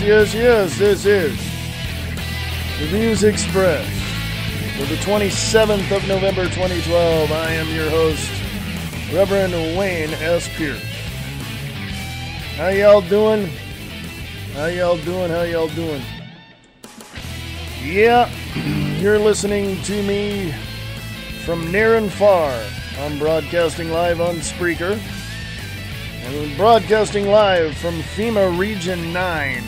Yes. This is the Views Express for the 27th of November, 2012. I am your host, Reverend Wayne S. Pierce. How y'all doing? Yeah, you're listening to me from near and far. I'm broadcasting live on Spreaker. And broadcasting live from FEMA Region 9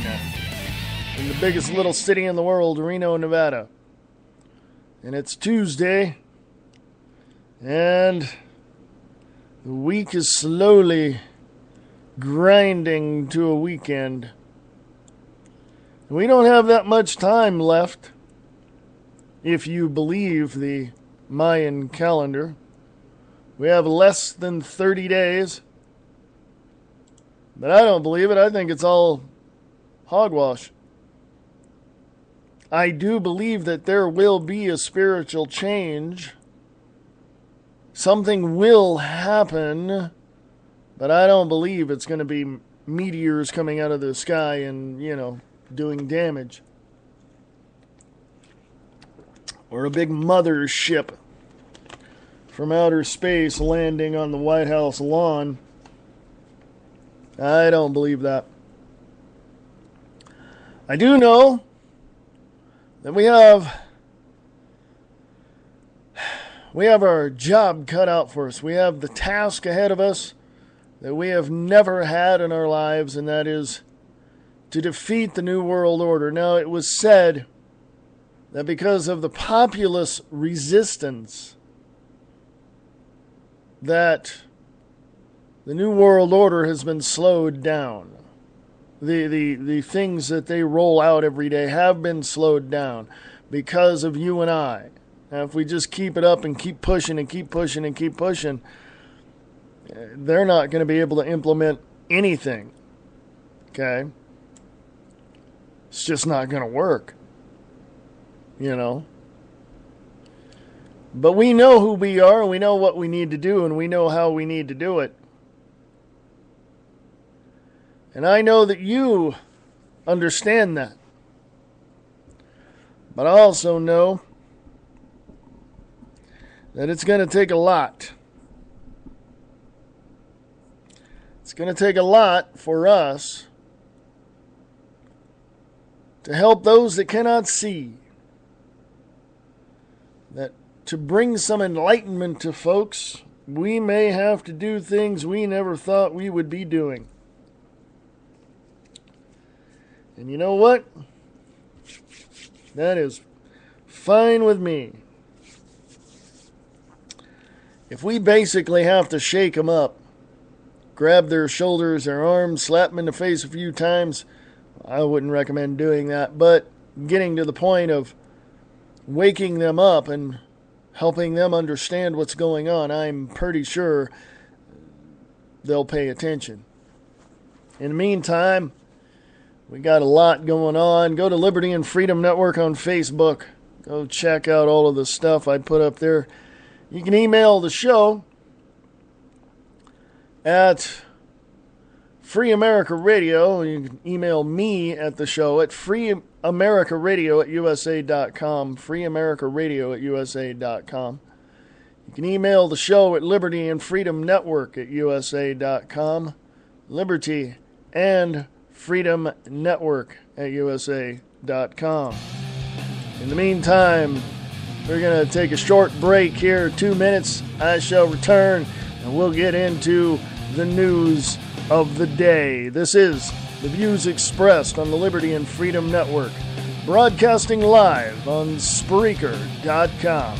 in the biggest little city in the world, Reno, Nevada. And it's Tuesday, and the week is slowly grinding to a weekend. We don't have that much time left, if you believe the Mayan calendar. We have less than 30 days. But I don't believe it. I think it's all hogwash. I do believe that there will be a spiritual change. Something will happen. But I don't believe it's going to be meteors coming out of the sky and, doing damage. Or a big mothership from outer space landing on the White House lawn. I don't believe that. I do know that we have our job cut out for us. We have the task ahead of us that we have never had in our lives, and that is to defeat the New World Order. Now, it was said that because of the populist resistance that the New World Order has been slowed down. The things that they roll out every day have been slowed down because of you and I. Now, if we just keep it up and keep pushing, they're not going to be able to implement anything. Okay? It's just not going to work. But we know who we are, and we know what we need to do, and we know how we need to do it. And I know that you understand that. But I also know that it's going to take a lot. It's going to take a lot for us to help those that cannot see. That to bring some enlightenment to folks, we may have to do things we never thought we would be doing. And you know what? That is fine with me. If we basically have to shake them up, grab their shoulders, their arms, slap them in the face a few times, I wouldn't recommend doing that. But getting to the point of waking them up and helping them understand what's going on, I'm pretty sure they'll pay attention. In the meantime, we got a lot going on. Go to Liberty and Freedom Network on Facebook. Go check out all of the stuff I put up there. You can email the show at Free America Radio. You can email me at the show at freeamericaradio@usa.com. freeamericaradio@usa.com. You can email the show at Liberty and Freedom Network @usa.com. Liberty and Freedom Network @usa.com. In the meantime, we're going to take a short break here, 2 minutes. I shall return, and we'll get into the news of the day. This is the views expressed on the Liberty and Freedom Network, broadcasting live on Spreaker.com.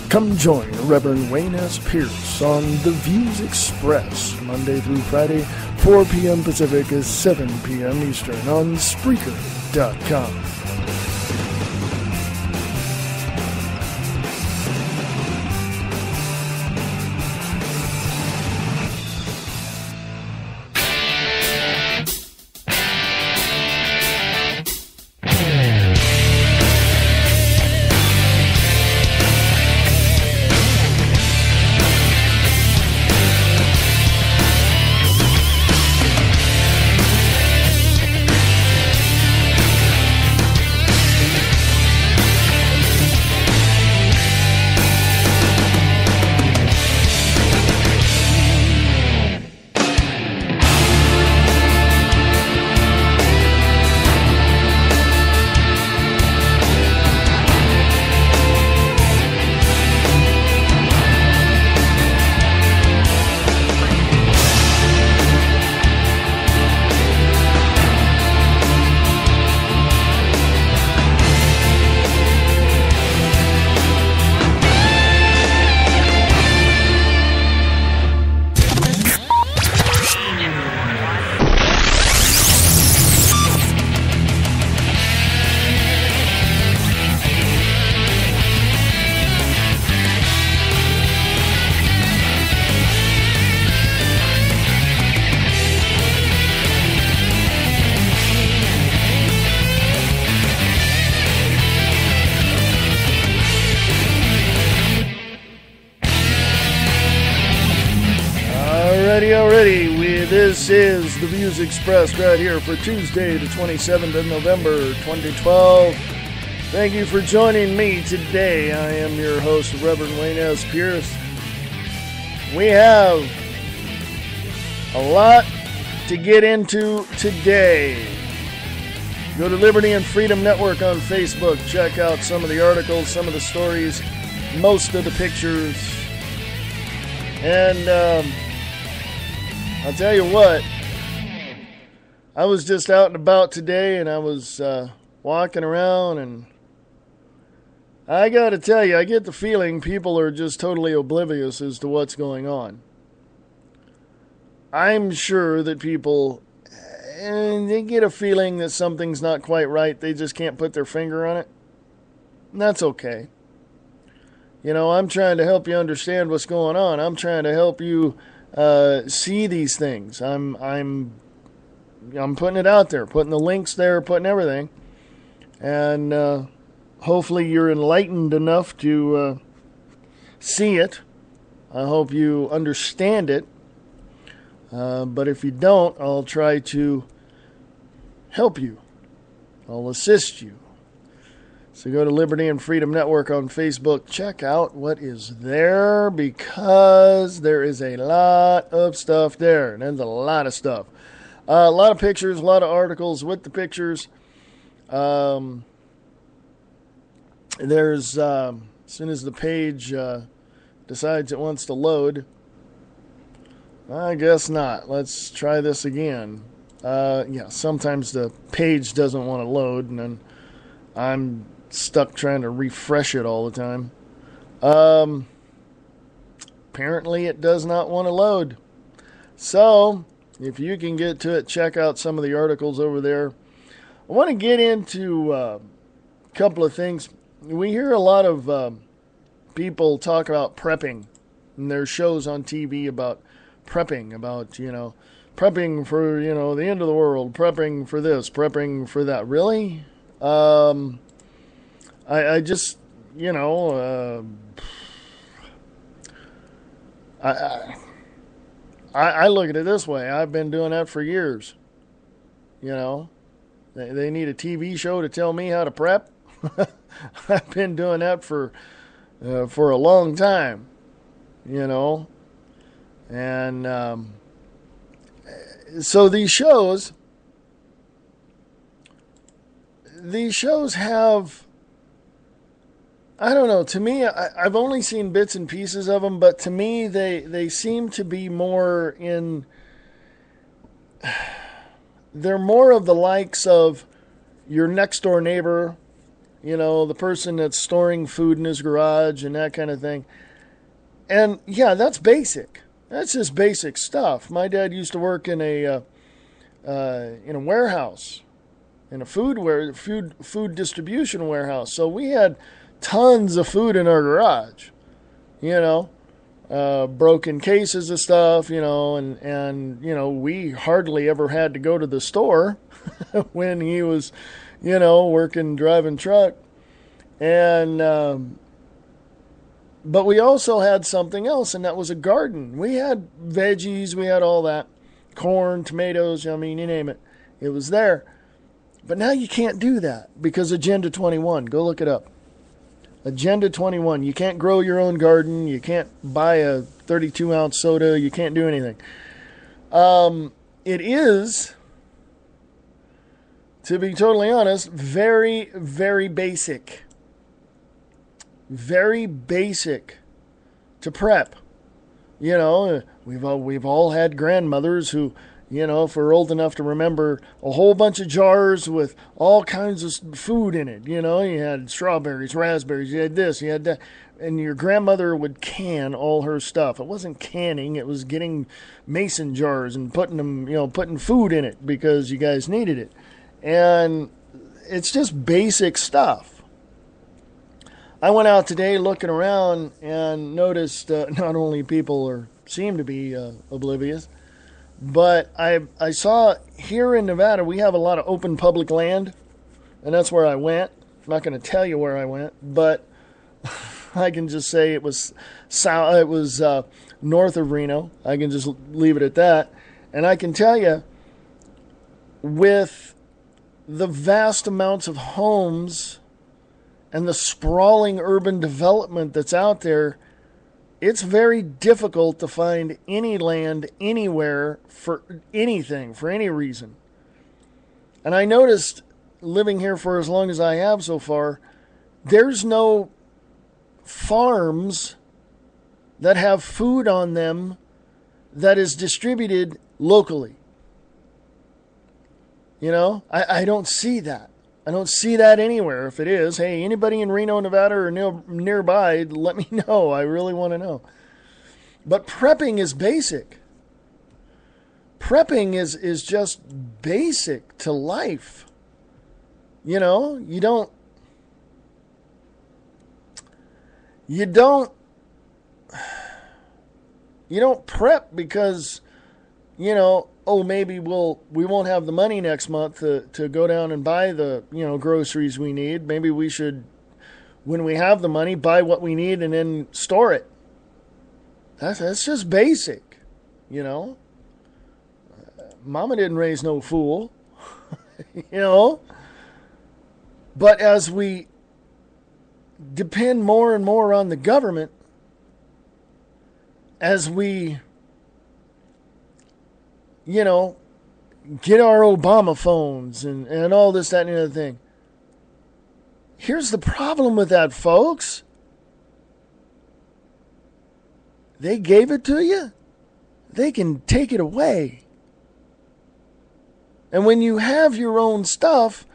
Come join Reverend Wayne S. Pierce on The Views Express, Monday through Friday, 4 p.m. Pacific is 7 p.m. Eastern on Spreaker.com. This is the Views Expressed right here for Tuesday, the 27th of November, 2012. Thank you for joining me today. I am your host, Reverend Wayne S. Pierce. We have a lot to get into today. Go to Liberty and Freedom Network on Facebook. Check out some of the articles, some of the stories, most of the pictures. And I'll tell you what, I was just out and about today, and I was walking around, and I got to tell you, I get the feeling people are just totally oblivious as to what's going on. I'm sure that people, they get a feeling that something's not quite right. They just can't put their finger on it. And that's okay. You know, I'm trying to help you understand what's going on. I'm trying to help you see these things. I'm putting it out there, putting the links there, putting everything. And hopefully you're enlightened enough to see it. I hope you understand it. But if you don't, I'll try to help you. I'll assist you. So go to Liberty and Freedom Network on Facebook. Check out what is there, because there is a lot of stuff there. There's a lot of stuff. A lot of pictures, a lot of articles with the pictures. There's, as soon as the page decides it wants to load, I guess not. Let's try this again. Yeah, sometimes the page doesn't want to load, and then I'm stuck trying to refresh it all the time. Apparently it does not want to load. So, if you can get to it, check out some of the articles over there. I want to get into a couple of things. We hear a lot of people talk about prepping, and there's shows on TV about prepping, about, prepping for, the end of the world, prepping for this, prepping for that. Really? I just, I look at it this way. I've been doing that for years. They need a TV show to tell me how to prep. I've been doing that for a long time, and so these shows have, I don't know, to me, I've only seen bits and pieces of them, but to me, they seem to be more they're more of the likes of your next door neighbor, the person that's storing food in his garage and that kind of thing. And yeah, that's basic. That's just basic stuff. My dad used to work in a warehouse, in a food distribution warehouse. So we had tons of food in our garage, broken cases of stuff, and we hardly ever had to go to the store when he was, driving truck. And, but we also had something else, and that was a garden. We had veggies, we had all that, corn, tomatoes, you name it. It was there. But now you can't do that because Agenda 21. Go look it up. Agenda 21. You can't grow your own garden. You can't buy a 32-ounce soda. You can't do anything. It is, to be totally honest, very, very basic. Very basic to prep. We've all had grandmothers who, if we're old enough to remember, a whole bunch of jars with all kinds of food in it. You had strawberries, raspberries, you had this, you had that. And your grandmother would can all her stuff. It wasn't canning, it was getting mason jars and putting them, putting food in it because you guys needed it. And it's just basic stuff. I went out today looking around and noticed not only people seem to be oblivious, but I saw here in Nevada we have a lot of open public land, and that's where I went. I'm not going to tell you where I went, but I can just say it was north of Reno. I can just leave it at that. And I can tell you, with the vast amounts of homes and the sprawling urban development that's out there, it's very difficult to find any land anywhere for anything, for any reason. And I noticed, living here for as long as I have so far, there's no farms that have food on them that is distributed locally. You know, I don't see that. I don't see that anywhere. If it is, hey, anybody in Reno, Nevada or nearby, let me know. I really want to know. But prepping is basic. Prepping is just basic to life. You know, you don't prep because, you know, oh, maybe we won't have the money next month to go down and buy the, you know, groceries we need. Maybe we should, when we have the money, buy what we need and then store it. That's just basic, you know. Mama didn't raise no fool, you know. But as we depend more and more on the government, as we, you know, get our Obama phones and all this, that, and the other thing. Here's the problem with that, folks. They gave it to you. They can take it away. And when you have your own stuff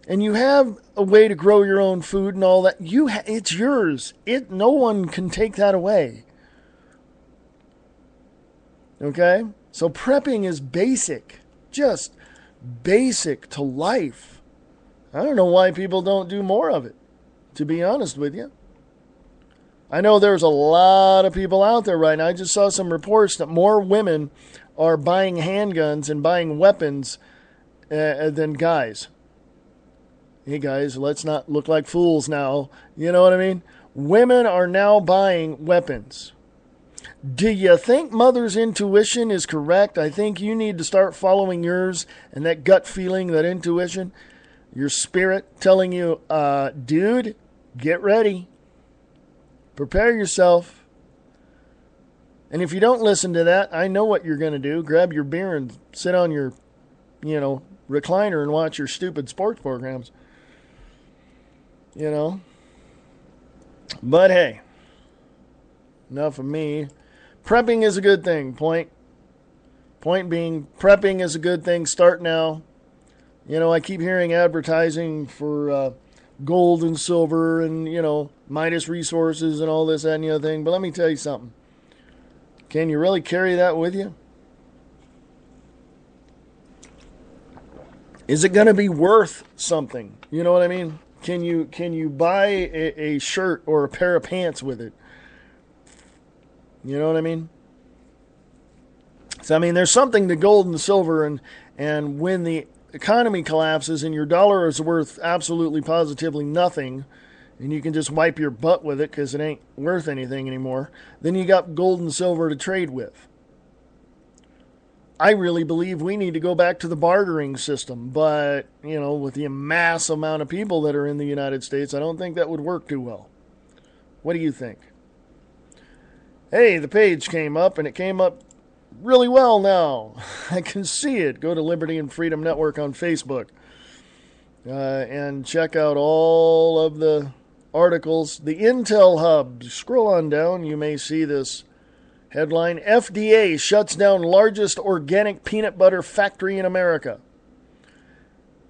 and you have a way to grow your own food and all that, it's yours. No one can take that away. Okay? So prepping is basic, just basic to life. I don't know why people don't do more of it, to be honest with you. I know there's a lot of people out there right now. I just saw some reports that more women are buying handguns and buying weapons than guys. Hey guys, let's not look like fools now. You know what I mean? Women are now buying weapons. Do you think mother's intuition is correct? I think you need to start following yours and that gut feeling, that intuition, your spirit telling you, dude, get ready. Prepare yourself. And if you don't listen to that, I know what you're going to do. Grab your beer and sit on your, you know, recliner and watch your stupid sports programs. You know. But hey, enough of me. Prepping is a good thing. Point being, prepping is a good thing. Start now. You know, I keep hearing advertising for gold and silver and, you know, Midas resources and all this, that, and the other thing. But let me tell you something. Can you really carry that with you? Is it going to be worth something? You know what I mean? Can you buy a shirt or a pair of pants with it? You know what I mean? So, I mean, there's something to gold and silver, and when the economy collapses and your dollar is worth absolutely positively nothing, and you can just wipe your butt with it because it ain't worth anything anymore, then you got gold and silver to trade with. I really believe we need to go back to the bartering system, but, you know, with the mass amount of people that are in the United States, I don't think that would work too well. What do you think? Hey, the page came up, and it came up really well now. I can see it. Go to Liberty and Freedom Network on Facebook and check out all of the articles. The Intel Hub. Scroll on down. You may see this headline. FDA shuts down largest organic peanut butter factory in America.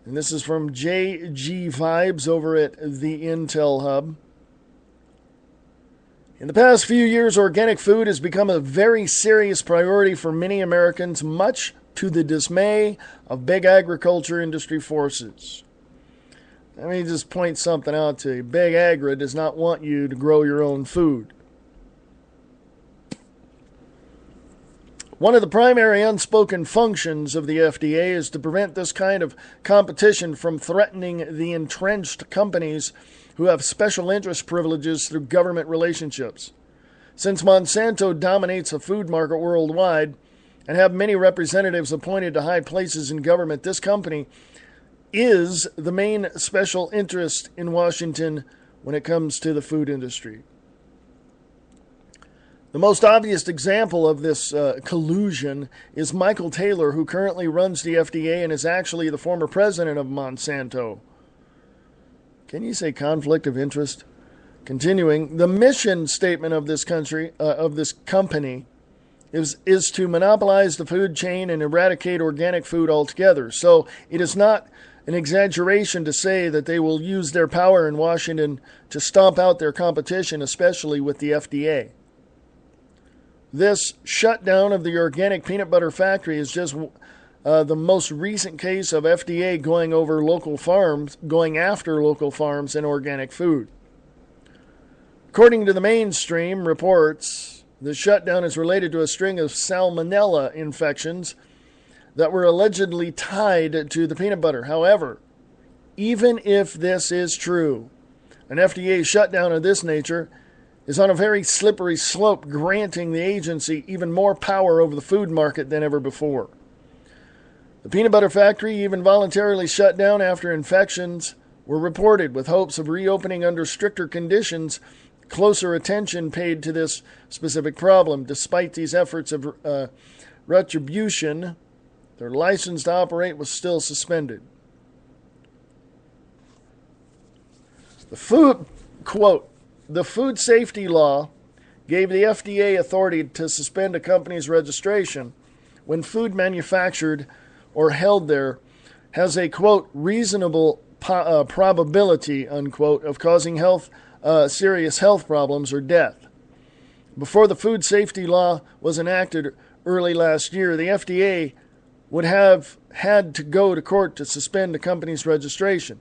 And this is from JG Vibes over at the Intel Hub. In the past few years, organic food has become a very serious priority for many Americans, much to the dismay of big agriculture industry forces. Let me just point something out to you. Big Agri does not want you to grow your own food. One of the primary unspoken functions of the FDA is to prevent this kind of competition from threatening the entrenched companies who have special interest privileges through government relationships. Since Monsanto dominates the food market worldwide, and have many representatives appointed to high places in government, this company is the main special interest in Washington when it comes to the food industry. The most obvious example of this collusion is Michael Taylor, who currently runs the FDA and is actually the former president of Monsanto. Can you say conflict of interest? Continuing, the mission statement of this company is to monopolize the food chain and eradicate organic food altogether. So it is not an exaggeration to say that they will use their power in Washington to stomp out their competition, especially with the FDA. This shutdown of the organic peanut butter factory is just the most recent case of FDA going after local farms and organic food. According to the mainstream reports, the shutdown is related to a string of salmonella infections that were allegedly tied to the peanut butter. However, even if this is true, an FDA shutdown of this nature is on a very slippery slope, granting the agency even more power over the food market than ever before. The peanut butter factory even voluntarily shut down after infections were reported, with hopes of reopening under stricter conditions, closer attention paid to this specific problem. Despite these efforts of retribution, their license to operate was still suspended. The food safety law gave the FDA authority to suspend a company's registration when food manufactured or held there has a, quote, reasonable probability, unquote, of causing serious health problems or death. Before the food safety law was enacted early last year, the FDA would have had to go to court to suspend the company's registration.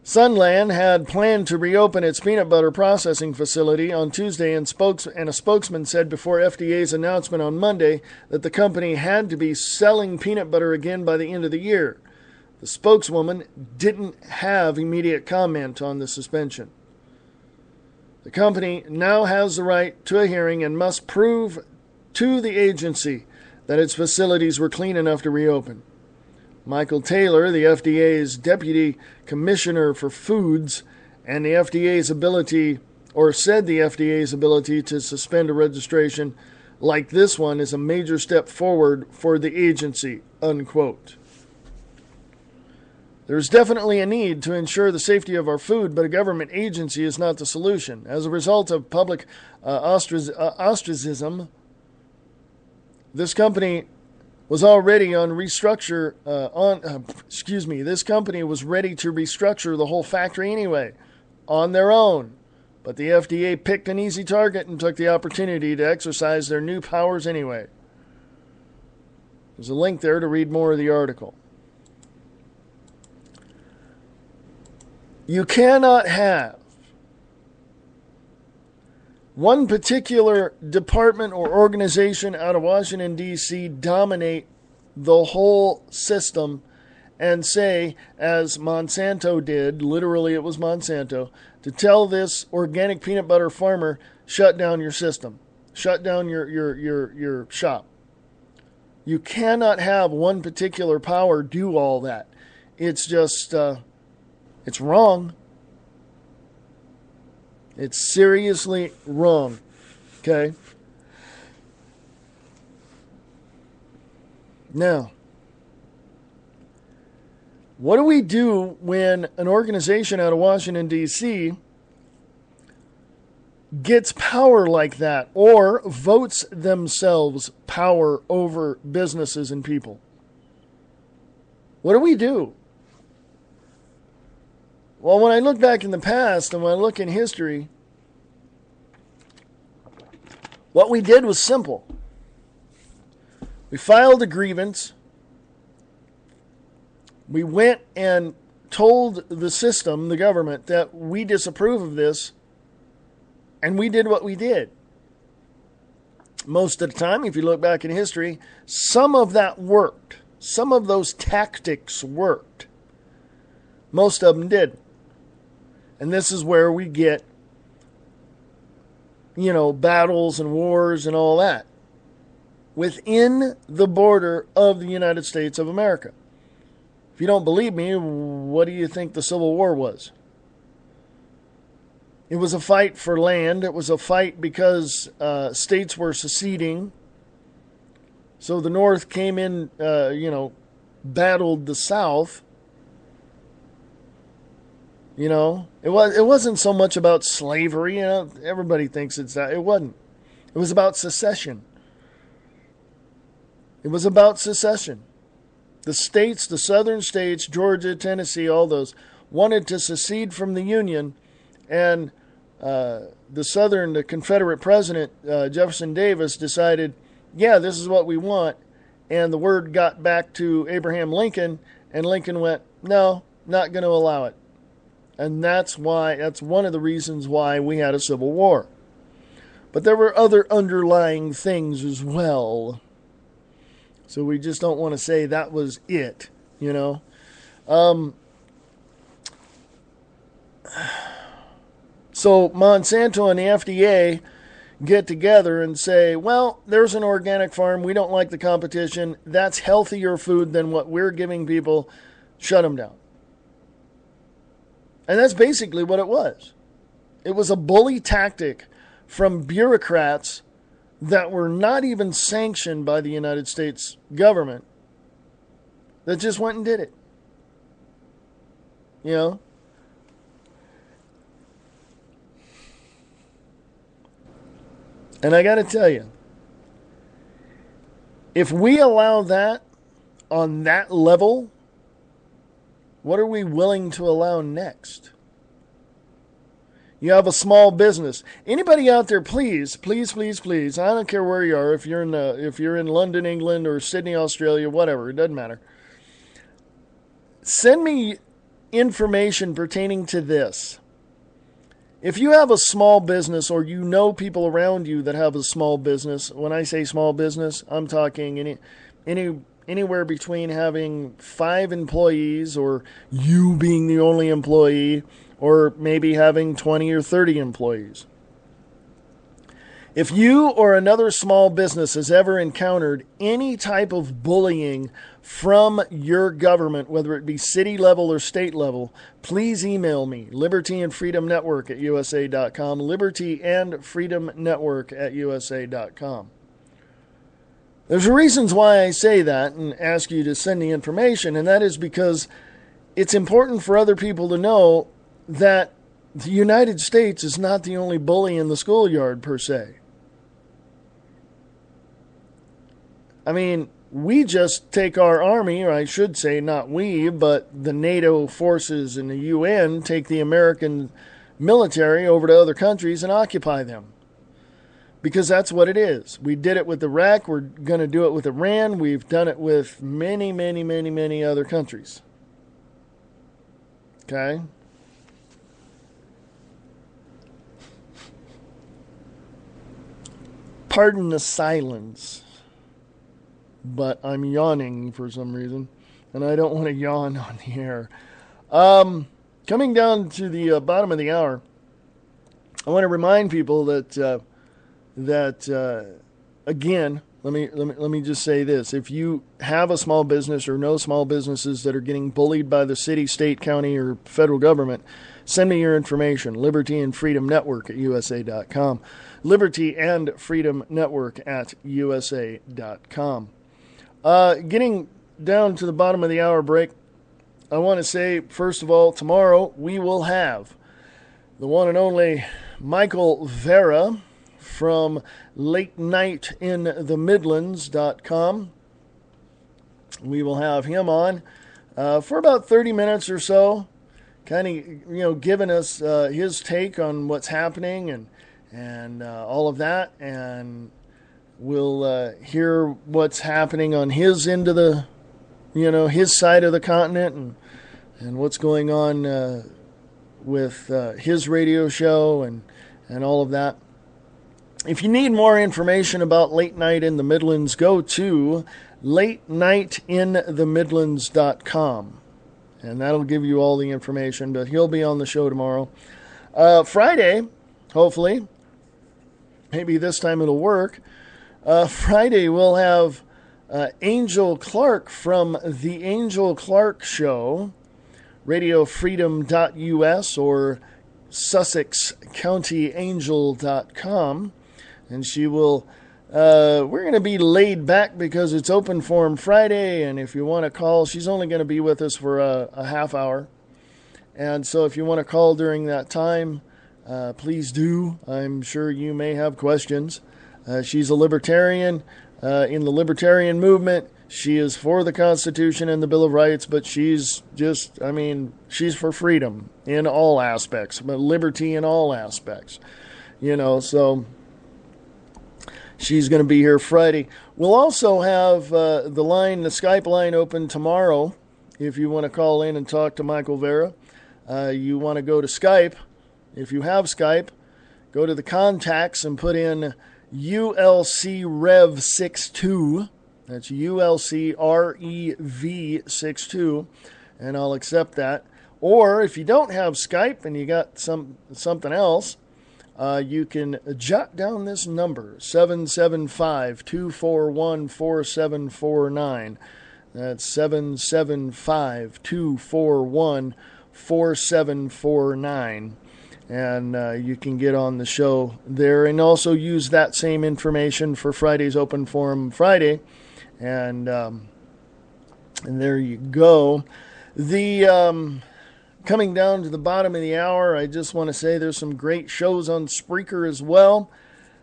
Sunland had planned to reopen its peanut butter processing facility on Tuesday, and a spokesman said before FDA's announcement on Monday that the company had to be selling peanut butter again by the end of the year. The spokeswoman didn't have immediate comment on the suspension. The company now has the right to a hearing and must prove to the agency that its facilities were clean enough to reopen. Michael Taylor, the FDA's Deputy Commissioner for Foods, and the FDA's ability to suspend a registration like this one is a major step forward for the agency, unquote. There's definitely a need to ensure the safety of our food, but a government agency is not the solution. As a result of public ostracism, this company was already on restructure. This company was ready to restructure the whole factory anyway, on their own. But the FDA picked an easy target and took the opportunity to exercise their new powers anyway. There's a link there to read more of the article. You cannot have one particular department or organization out of Washington, D.C. dominate the whole system and say, as Monsanto did, literally it was Monsanto, to tell this organic peanut butter farmer, shut down your system, shut down your shop. You cannot have one particular power do all that. It's just, it's wrong. It's seriously wrong. Okay? Now, what do we do when an organization out of Washington, D.C. gets power like that or votes themselves power over businesses and people? What do we do? Well, when I look back in the past and when I look in history, what we did was simple. We filed a grievance. We went and told the system, the government, that we disapprove of this, and we did what we did. Most of the time, if you look back in history, some of that worked. Some of those tactics worked. Most of them did. And this is where we get battles and wars and all that within the border of the United States of America. If you don't believe me, what do you think the Civil War was? It was a fight for land. It was a fight because states were seceding. So the North came in, battled the South. It wasn't so much about slavery. Everybody thinks it's that. It wasn't. It was about secession. It was about secession. The states, the southern states, Georgia, Tennessee, all those, wanted to secede from the Union, and the Confederate president, Jefferson Davis, decided, yeah, this is what we want. And the word got back to Abraham Lincoln, and Lincoln went, no, not going to allow it. And that's one of the reasons why we had a civil war. But there were other underlying things as well. So we just don't want to say that was it, So Monsanto and the FDA get together and say, well, there's an organic farm. We don't like the competition. That's healthier food than what we're giving people. Shut them down. And that's basically what it was. It was a bully tactic from bureaucrats that were not even sanctioned by the United States government that just went and did it. And I got to tell you, if we allow that on that level, what are we willing to allow next? You have a small business. Anybody out there, please, please, please, please, I don't care where you are, if you're in London, England, or Sydney, Australia, whatever, it doesn't matter. Send me information pertaining to this. If you have a small business, or you know people around you that have a small business, when I say small business, I'm talking anywhere between having 5 employees, or you being the only employee, or maybe having 20 or 30 employees. If you or another small business has ever encountered any type of bullying from your government, whether it be city level or state level, please email me, libertyandfreedomnetwork@usa.com, libertyandfreedomnetwork@usa.com. There's reasons why I say that and ask you to send the information, and that is because it's important for other people to know that the United States is not the only bully in the schoolyard, per se. I mean, we just take our army, or I should say not we, but the NATO forces and the UN take the American military over to other countries and occupy them. Because that's what it is. We did it with Iraq. We're going to do it with Iran. We've done it with many, many, many, many other countries. Okay? Pardon the silence, but I'm yawning for some reason, and I don't want to yawn on the air. Coming down to the bottom of the hour, I want to remind people that again, let me just say this: if you have a small business or know small businesses that are getting bullied by the city, state, county, or federal government, send me your information. Liberty and Freedom Network at USA.com. Liberty and Freedom Network at USA.com. Getting down to the bottom of the hour break, I want to say, first of all, tomorrow we will have the one and only Michael Vera from LateNightInTheMidlands.com. We will have him on for about 30 minutes or so, kind of, giving us his take on what's happening and all of that, and we'll hear what's happening on his end of the, his side of the continent, and what's going on with his radio show and all of that. If you need more information about Late Night in the Midlands, go to LateNightInTheMidlands.com, and that'll give you all the information. But he'll be on the show tomorrow. Friday, hopefully, maybe this time it'll work. Friday we'll have Angel Clark from The Angel Clark Show, radiofreedom.us or sussexcountyangel.com. And she will, we're going to be laid back because it's Open Forum Friday, and if you want to call, she's only going to be with us for a half hour. And so if you want to call during that time, please do. I'm sure you may have questions. She's a libertarian in the libertarian movement. She is for the Constitution and the Bill of Rights, but she's just, she's for freedom in all aspects, but liberty in all aspects. So she's going to be here Friday. We'll also have the Skype line open tomorrow if you want to call in and talk to Michael Vera. You want to go to Skype. If you have Skype, go to the contacts and put in ULC Rev 62. That's ULC REV 62, and I'll accept that. Or if you don't have Skype and you got something else, you can jot down this number, 775-241-4749. That's 775-241-4749. And you can get on the show there and also use that same information for Friday's Open Forum Friday. And there you go. The coming down to the bottom of the hour, I just want to say there's some great shows on Spreaker as well.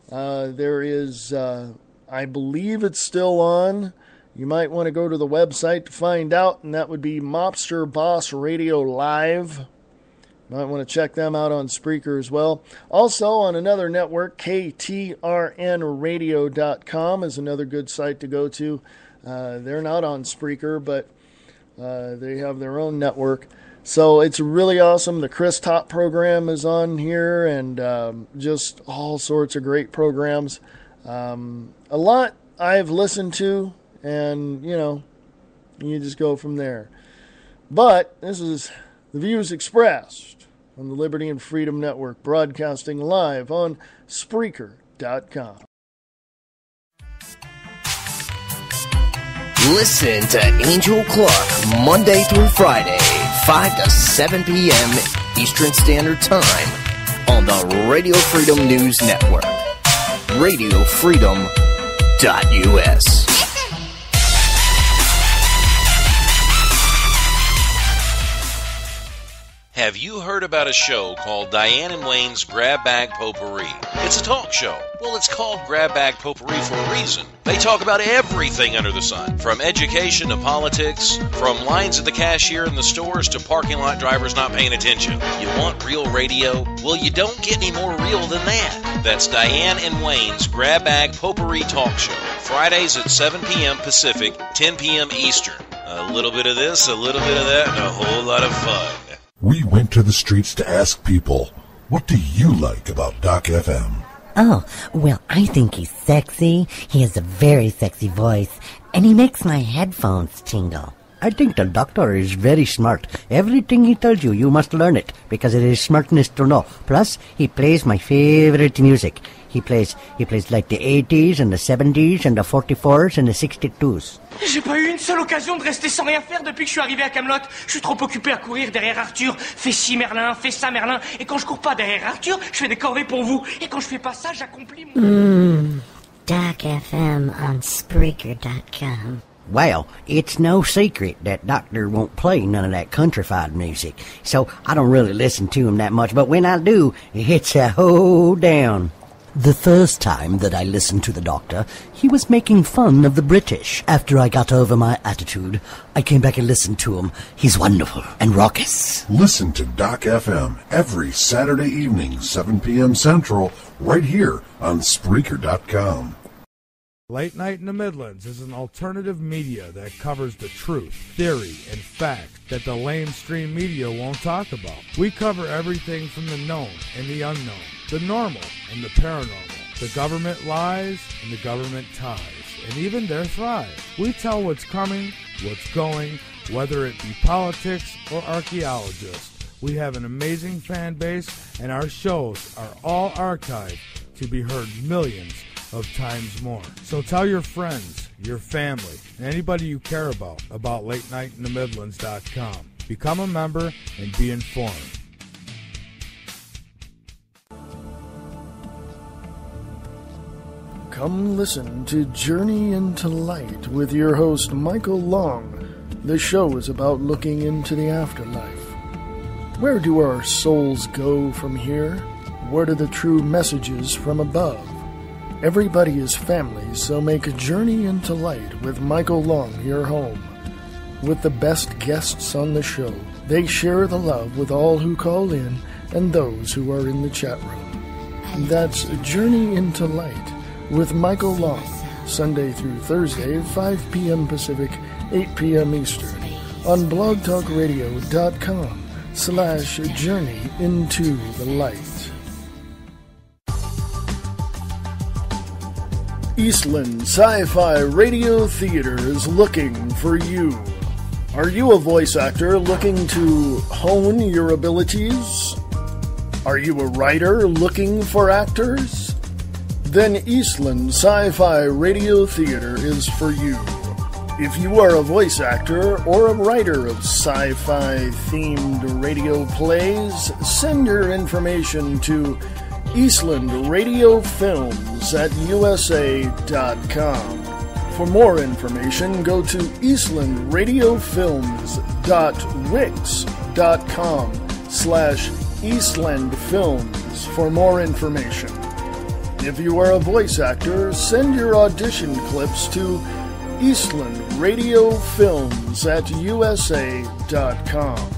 There is, I believe it's still on. You might want to go to the website to find out, and that would be Mobster Boss Radio Live. You might want to check them out on Spreaker as well. Also, on another network, KTRNradio.com is another good site to go to. They're not on Spreaker, but they have their own network. So it's really awesome. The Chris Top program is on here, and just all sorts of great programs. A lot I've listened to, and, you just go from there. But this is the views expressed on the Liberty and Freedom Network, broadcasting live on Spreaker.com. Listen to Angel Clark Monday through Friday, 5 to 7 p.m. Eastern Standard Time on the Radio Freedom News Network, radiofreedom.us. Have you heard about a show called Diane and Wayne's Grab Bag Potpourri? It's a talk show. Well, it's called Grab Bag Potpourri for a reason. They talk about everything under the sun, from education to politics, from lines at the cashier in the stores to parking lot drivers not paying attention. You want real radio? Well, you don't get any more real than that. That's Diane and Wayne's Grab Bag Potpourri talk show. Fridays at 7 p.m. Pacific, 10 p.m. Eastern. A little bit of this, a little bit of that, and a whole lot of fun. We went to the streets to ask people, what do you like about Doc FM? Oh, well, I think he's sexy. He has a very sexy voice, and he makes my headphones tingle. I think the doctor is very smart. Everything he tells you, you must learn it, because it is smartness to know. Plus, he plays my favorite music. He plays like the 80s and the 70s and the 44s and the 62s. J'ai pas eu une seule occasion de rester sans rien faire depuis que je suis arrivé à Camelot. Je suis trop occupé à courir derrière Arthur. Fais ci Merlin, fais ça Merlin. Et quand je cours pas derrière Arthur, je fais des corvées pour vous. Et quand je fais pas ça, j'accomplis mon... Doc FM on Spreaker.com. Well, it's no secret that Doctor won't play none of that countrified music, so I don't really listen to him that much, but when I do, it's a hoedown. The first time that I listened to the Doctor, he was making fun of the British. After I got over my attitude, I came back and listened to him. He's wonderful and raucous. Listen to Doc FM every Saturday evening, 7 p.m. Central, right here on Spreaker.com. Late Night in the Midlands is an alternative media that covers the truth, theory, and fact that the lamestream media won't talk about. We cover everything from the known and the unknown, the normal and the paranormal, the government lies and the government ties, and even their thrive. We tell what's coming, what's going, whether it be politics or archaeologists. We have an amazing fan base, and our shows are all archived to be heard millions of times more. So tell your friends, your family, and anybody you care about LateNightInTheMidlands.com. Become a member and be informed. Come listen to Journey into Light with your host Michael Long. The show is about looking into the afterlife. Where do our souls go from here? What are the true messages from above? Everybody is family, so make a journey into light with Michael Long your home. With the best guests on the show, they share the love with all who call in and those who are in the chat room. That's Journey into Light with Michael Long, Sunday through Thursday, 5 p.m. Pacific, 8 p.m. Eastern, on blogtalkradio.com/Journey into the Light. Eastland Sci-Fi Radio Theater is looking for you. Are you a voice actor looking to hone your abilities? Are you a writer looking for actors? Then Eastland Sci-Fi Radio Theater is for you. If you are a voice actor or a writer of sci-fi themed radio plays, send your information to Eastland Radio Films at USA.com. For more information, go to eastlandradiofilms.wix.com/eastlandfilms for more information. If you are a voice actor, send your audition clips to Eastland Radio Films at USA.com.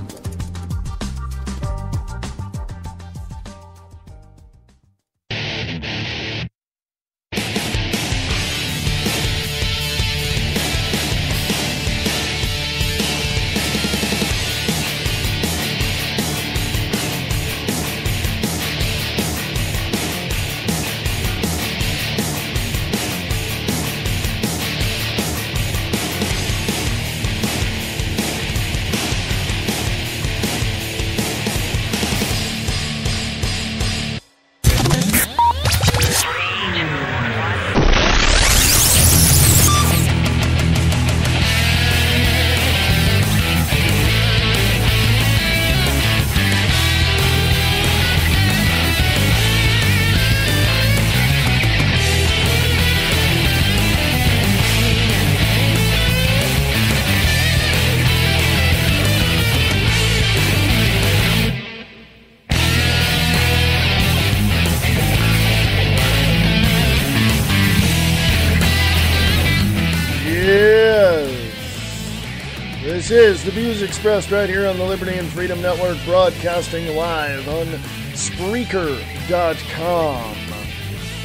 This is the views expressed right here on the Liberty and Freedom Network, broadcasting live on Spreaker.com.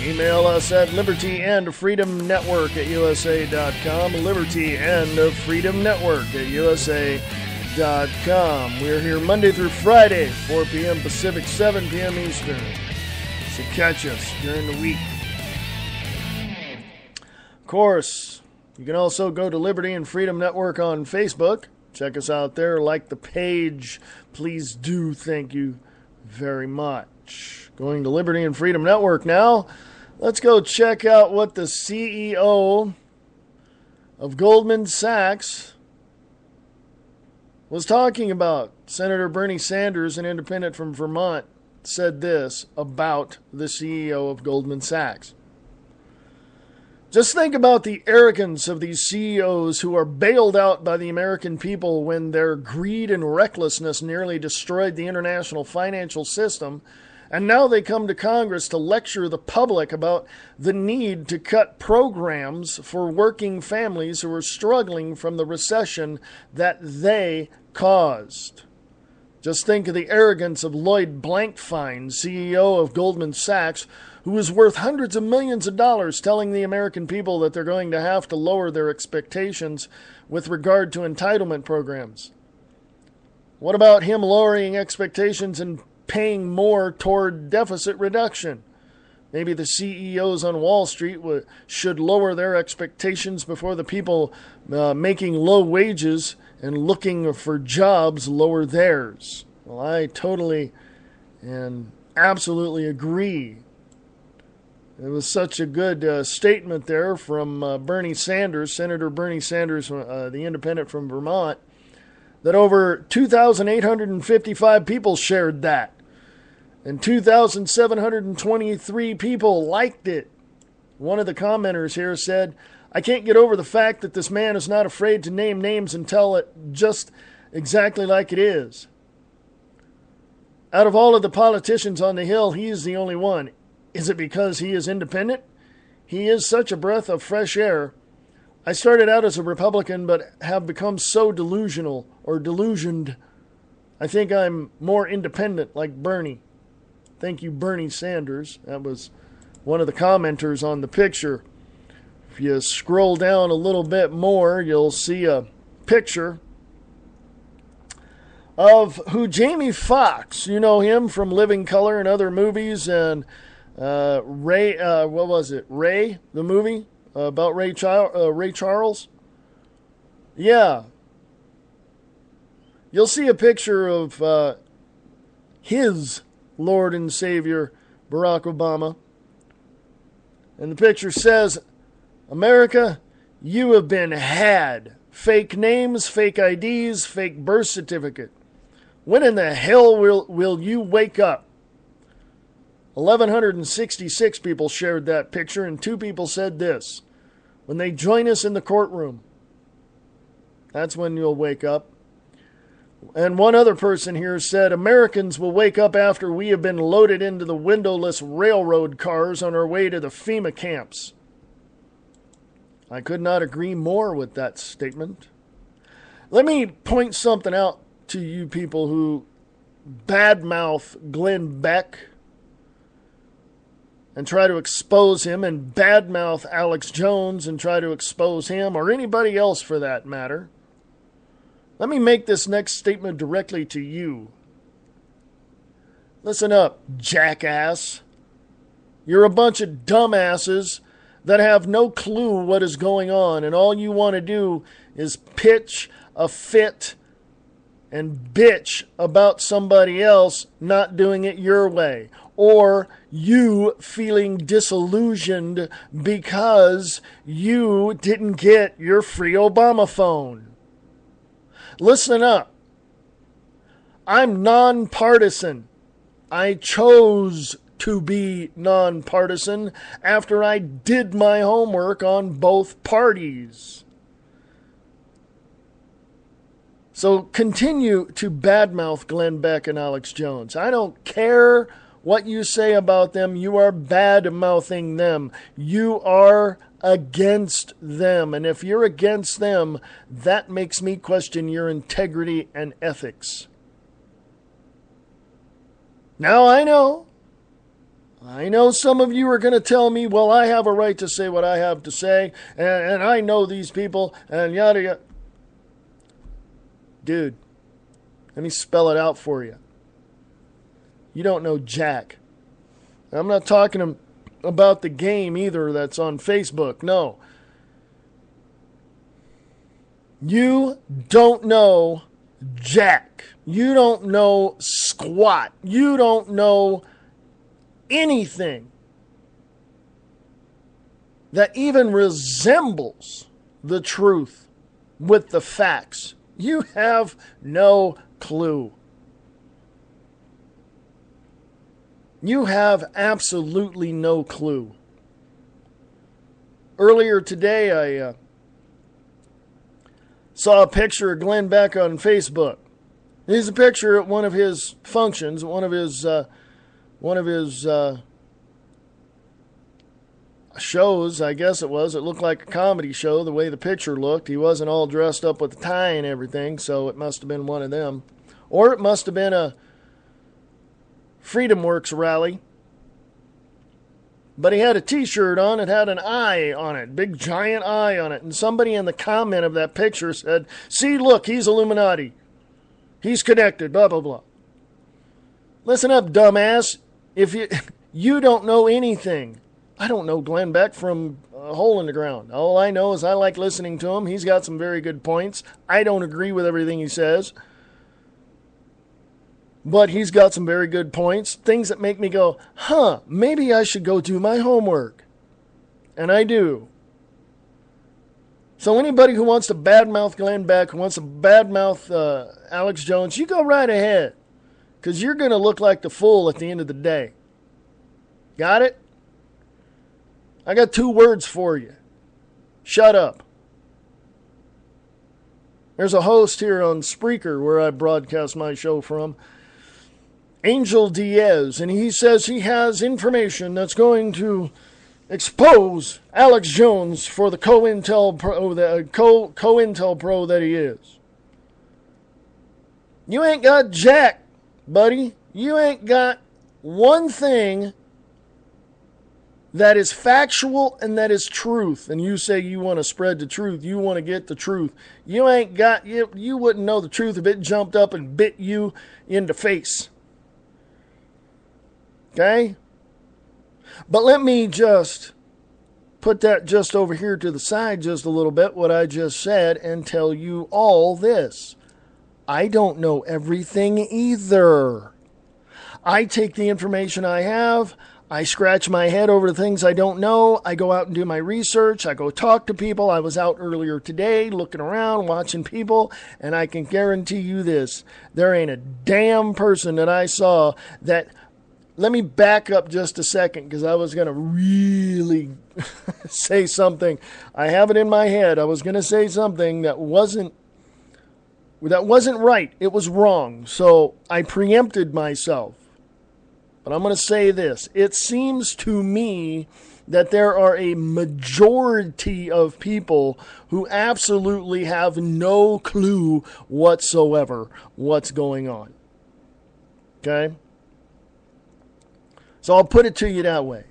Email us at libertyandfreedomnetwork@usa.com, libertyandfreedomnetwork@usa.com. We're here Monday through Friday, 4 p.m. Pacific, 7 p.m. Eastern. So catch us during the week. Of course, you can also go to Liberty and Freedom Network on Facebook. Check us out there. Like the page. Please do. Thank you very much. Going to Liberty and Freedom Network now. Let's go check out what the CEO of Goldman Sachs was talking about. Senator Bernie Sanders, an independent from Vermont, said this about the CEO of Goldman Sachs. Just think about the arrogance of these CEOs who are bailed out by the American people when their greed and recklessness nearly destroyed the international financial system, and now they come to Congress to lecture the public about the need to cut programs for working families who are struggling from the recession that they caused. Just think of the arrogance of Lloyd Blankfein, CEO of Goldman Sachs, who is worth hundreds of millions of dollars, telling the American people that they're going to have to lower their expectations with regard to entitlement programs. What about him lowering expectations and paying more toward deficit reduction? Maybe the CEOs on Wall Street should lower their expectations before the people making low wages and looking for jobs lower theirs. Well, I totally and absolutely agree It was such a good statement there from Bernie Sanders, Senator Bernie Sanders, the independent from Vermont, that over 2,855 people shared that. And 2,723 people liked it. One of the commenters here said, I can't get over the fact that this man is not afraid to name names and tell it just exactly like it is. Out of all of the politicians on the Hill, he is the only one. Is it because he is independent? He is such a breath of fresh air. I started out as a Republican, but have become so delusional or delusioned. I think I'm more independent like Bernie. Thank you, Bernie Sanders. That was one of the commenters on the picture. If you scroll down a little bit more, you'll see a picture of who Jamie Foxx, you know him from Living Color and other movies, and Ray, what was it? Ray, the movie about Ray Charles? Yeah. You'll see a picture of his Lord and Savior, Barack Obama. And the picture says, America, you have been had. Fake names, fake IDs, fake birth certificate. When in the hell will you wake up? 1,166 people shared that picture, and 2 people said this. When they join us in the courtroom, that's when you'll wake up. And one other person here said, Americans will wake up after we have been loaded into the windowless railroad cars on our way to the FEMA camps. I could not agree more with that statement. Let me point something out to you people who badmouth Glenn Beck and try to expose him, and badmouth Alex Jones and try to expose him, or anybody else for that matter. Let me make this next statement directly to you. Listen up, jackass. You're a bunch of dumbasses that have no clue what is going on, and all you want to do is pitch a fit and bitch about somebody else not doing it your way, or you feeling disillusioned because you didn't get your free Obama phone. Listen up. I'm nonpartisan. I chose to be nonpartisan after I did my homework on both parties. So continue to badmouth Glenn Beck and Alex Jones. I don't care what you say about them. You are bad-mouthing them. You are against them. And if you're against them, that makes me question your integrity and ethics. Now, I know some of you are going to tell me, well, I have a right to say what I have to say, and I know these people, and yada yada. Dude, let me spell it out for you. You don't know jack. I'm not talking about the game either that's on Facebook. No. You don't know jack. You don't know squat. You don't know anything that even resembles the truth with the facts. You have no clue. You have absolutely no clue. Earlier today, I saw a picture of Glenn Beck on Facebook. Here's a picture at one of his functions, one of his shows, I guess it was. It looked like a comedy show, the way the picture looked. He wasn't all dressed up with a tie and everything, so it must have been one of them. Or it must have been a Freedom Works rally. But he had a t-shirt on. It had an eye on it, big giant eye on it. And somebody in the comment of that picture said, see, look, he's Illuminati. He's connected, blah, blah, blah. Listen up, dumbass. If you don't know anything. I don't know Glenn Beck from a hole in the ground. All I know is I like listening to him. He's got some very good points. I don't agree with everything he says. But he's got some very good points, things that make me go, maybe I should go do my homework. And I do. So anybody who wants to badmouth Glenn Beck, who wants to badmouth Alex Jones, you go right ahead. Because you're going to look like the fool at the end of the day. Got it? I got 2 words for you. Shut up. There's a host here on Spreaker where I broadcast my show from, Angel Diaz, and he says he has information that's going to expose Alex Jones for the COINTEL Pro that he is. You ain't got jack, buddy. You ain't got one thing that is factual and that is truth. And you say you want to spread the truth. You want to get the truth. You ain't got, you wouldn't know the truth if it jumped up and bit you in the face. Okay? But let me just put that just over here to the side just a little bit, what I just said, and tell you all this. I don't know everything either. I take the information I have, I scratch my head over the things I don't know, I go out and do my research, I go talk to people. I was out earlier today looking around, watching people, and I can guarantee you this. There ain't a damn person that I saw that... Let me back up just a second because I was going to really say something. I have it in my head. I was going to say something that wasn't right. It was wrong. So I preempted myself. But I'm going to say this. It seems to me that there are a majority of people who absolutely have no clue whatsoever what's going on. Okay? So I'll put it to you that way.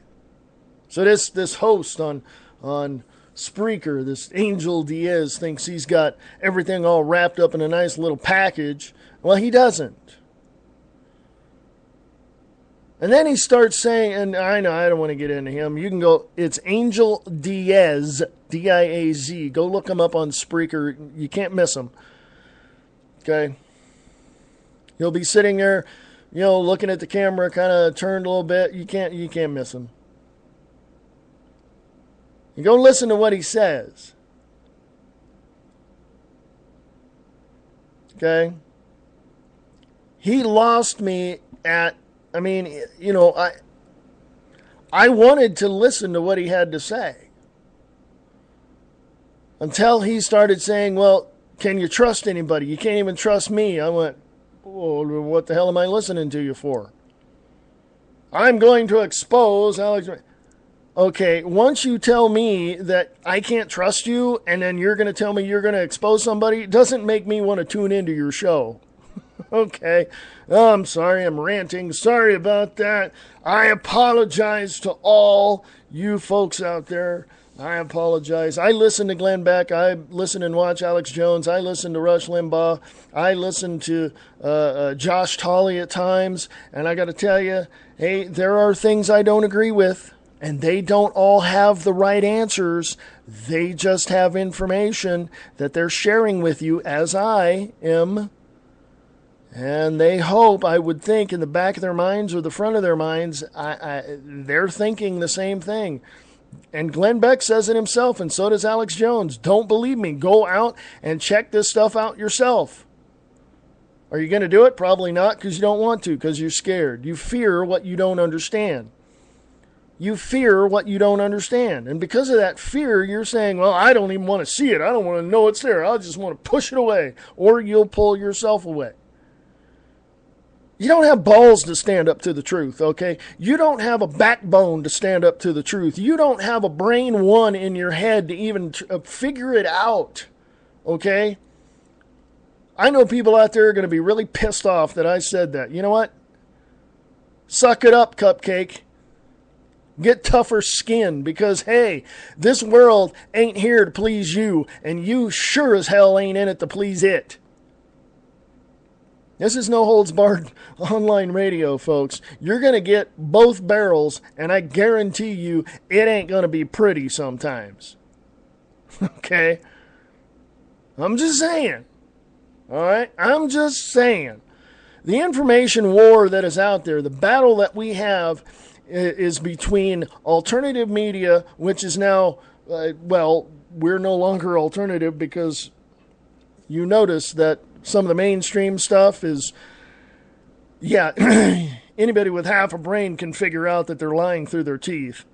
So this host on Spreaker, this Angel Diaz, thinks he's got everything all wrapped up in a nice little package. Well, he doesn't. And then he starts saying, and I know I don't want to get into him. You can go, it's Angel Diaz, D-I-A-Z. Go look him up on Spreaker. You can't miss him. Okay? He'll be sitting there, looking at the camera, kind of turned a little bit. You can't miss him. You go listen to what he says. Okay? He lost me at, I wanted to listen to what he had to say. Until he started saying, well, can you trust anybody? You can't even trust me. I went, well, what the hell am I listening to you for? I'm going to expose Alex. Okay, once you tell me that I can't trust you, and then you're going to tell me you're going to expose somebody, it doesn't make me want to tune into your show. Okay, I'm sorry, I'm ranting. Sorry about that. I apologize to all you folks out there. I apologize. I listen to Glenn Beck. I listen and watch Alex Jones. I listen to Rush Limbaugh. I listen to Josh Tolley at times. And I got to tell you, hey, there are things I don't agree with. And they don't all have the right answers. They just have information that they're sharing with you, as I am. And they hope, I would think, in the back of their minds or the front of their minds, they're thinking the same thing. And Glenn Beck says it himself, and so does Alex Jones. Don't believe me. Go out and check this stuff out yourself. Are you going to do it? Probably not, because you don't want to, because you're scared. You fear what you don't understand. You fear what you don't understand. And because of that fear, you're saying, well, I don't even want to see it. I don't want to know it's there. I just want to push it away. Or you'll pull yourself away. You don't have balls to stand up to the truth, okay? You don't have a backbone to stand up to the truth. You don't have a brain one in your head to even figure it out, okay? I know people out there are going to be really pissed off that I said that. You know what? Suck it up, Cupcake. Get tougher skin because, hey, this world ain't here to please you, and you sure as hell ain't in it to please it. This is no holds barred online radio, folks. You're going to get both barrels, and I guarantee you it ain't going to be pretty sometimes. Okay? I'm just saying. All right? I'm just saying. The information war that is out there, the battle that we have, is between alternative media, which is now, we're no longer alternative because you notice that some of the mainstream stuff is, anybody with half a brain can figure out that they're lying through their teeth,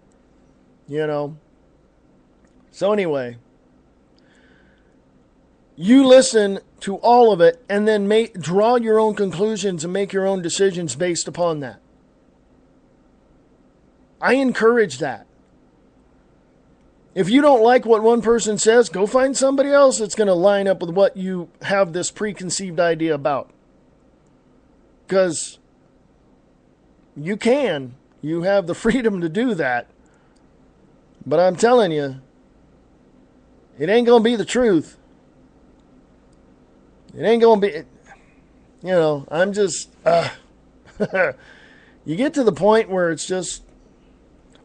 So anyway, you listen to all of it and then draw your own conclusions and make your own decisions based upon that. I encourage that. If you don't like what one person says, go find somebody else that's going to line up with what you have this preconceived idea about. Because you have the freedom to do that. But I'm telling you, it ain't going to be the truth. It ain't going to be, I'm just, you get to the point where it's just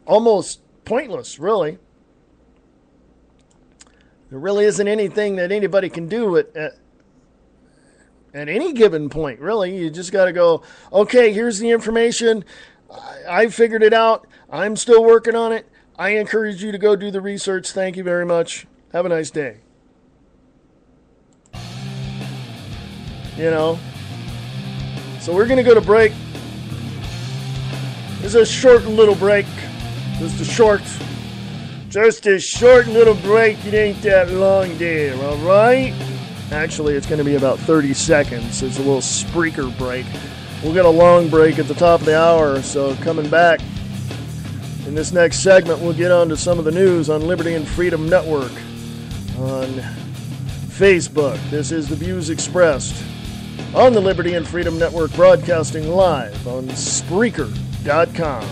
almost pointless, really. There really isn't anything that anybody can do at any given point, really. You just got to go, okay, here's the information. I figured it out. I'm still working on it. I encourage you to go do the research. Thank you very much. Have a nice day. So we're going to go to break. It's a short little break. Just a short little break. It ain't that long there, all right? Actually, it's going to be about 30 seconds. It's a little Spreaker break. We'll get a long break at the top of the hour, so coming back in this next segment, we'll get on to some of the news on Liberty and Freedom Network on Facebook. This is the views expressed on the Liberty and Freedom Network, broadcasting live on Spreaker.com.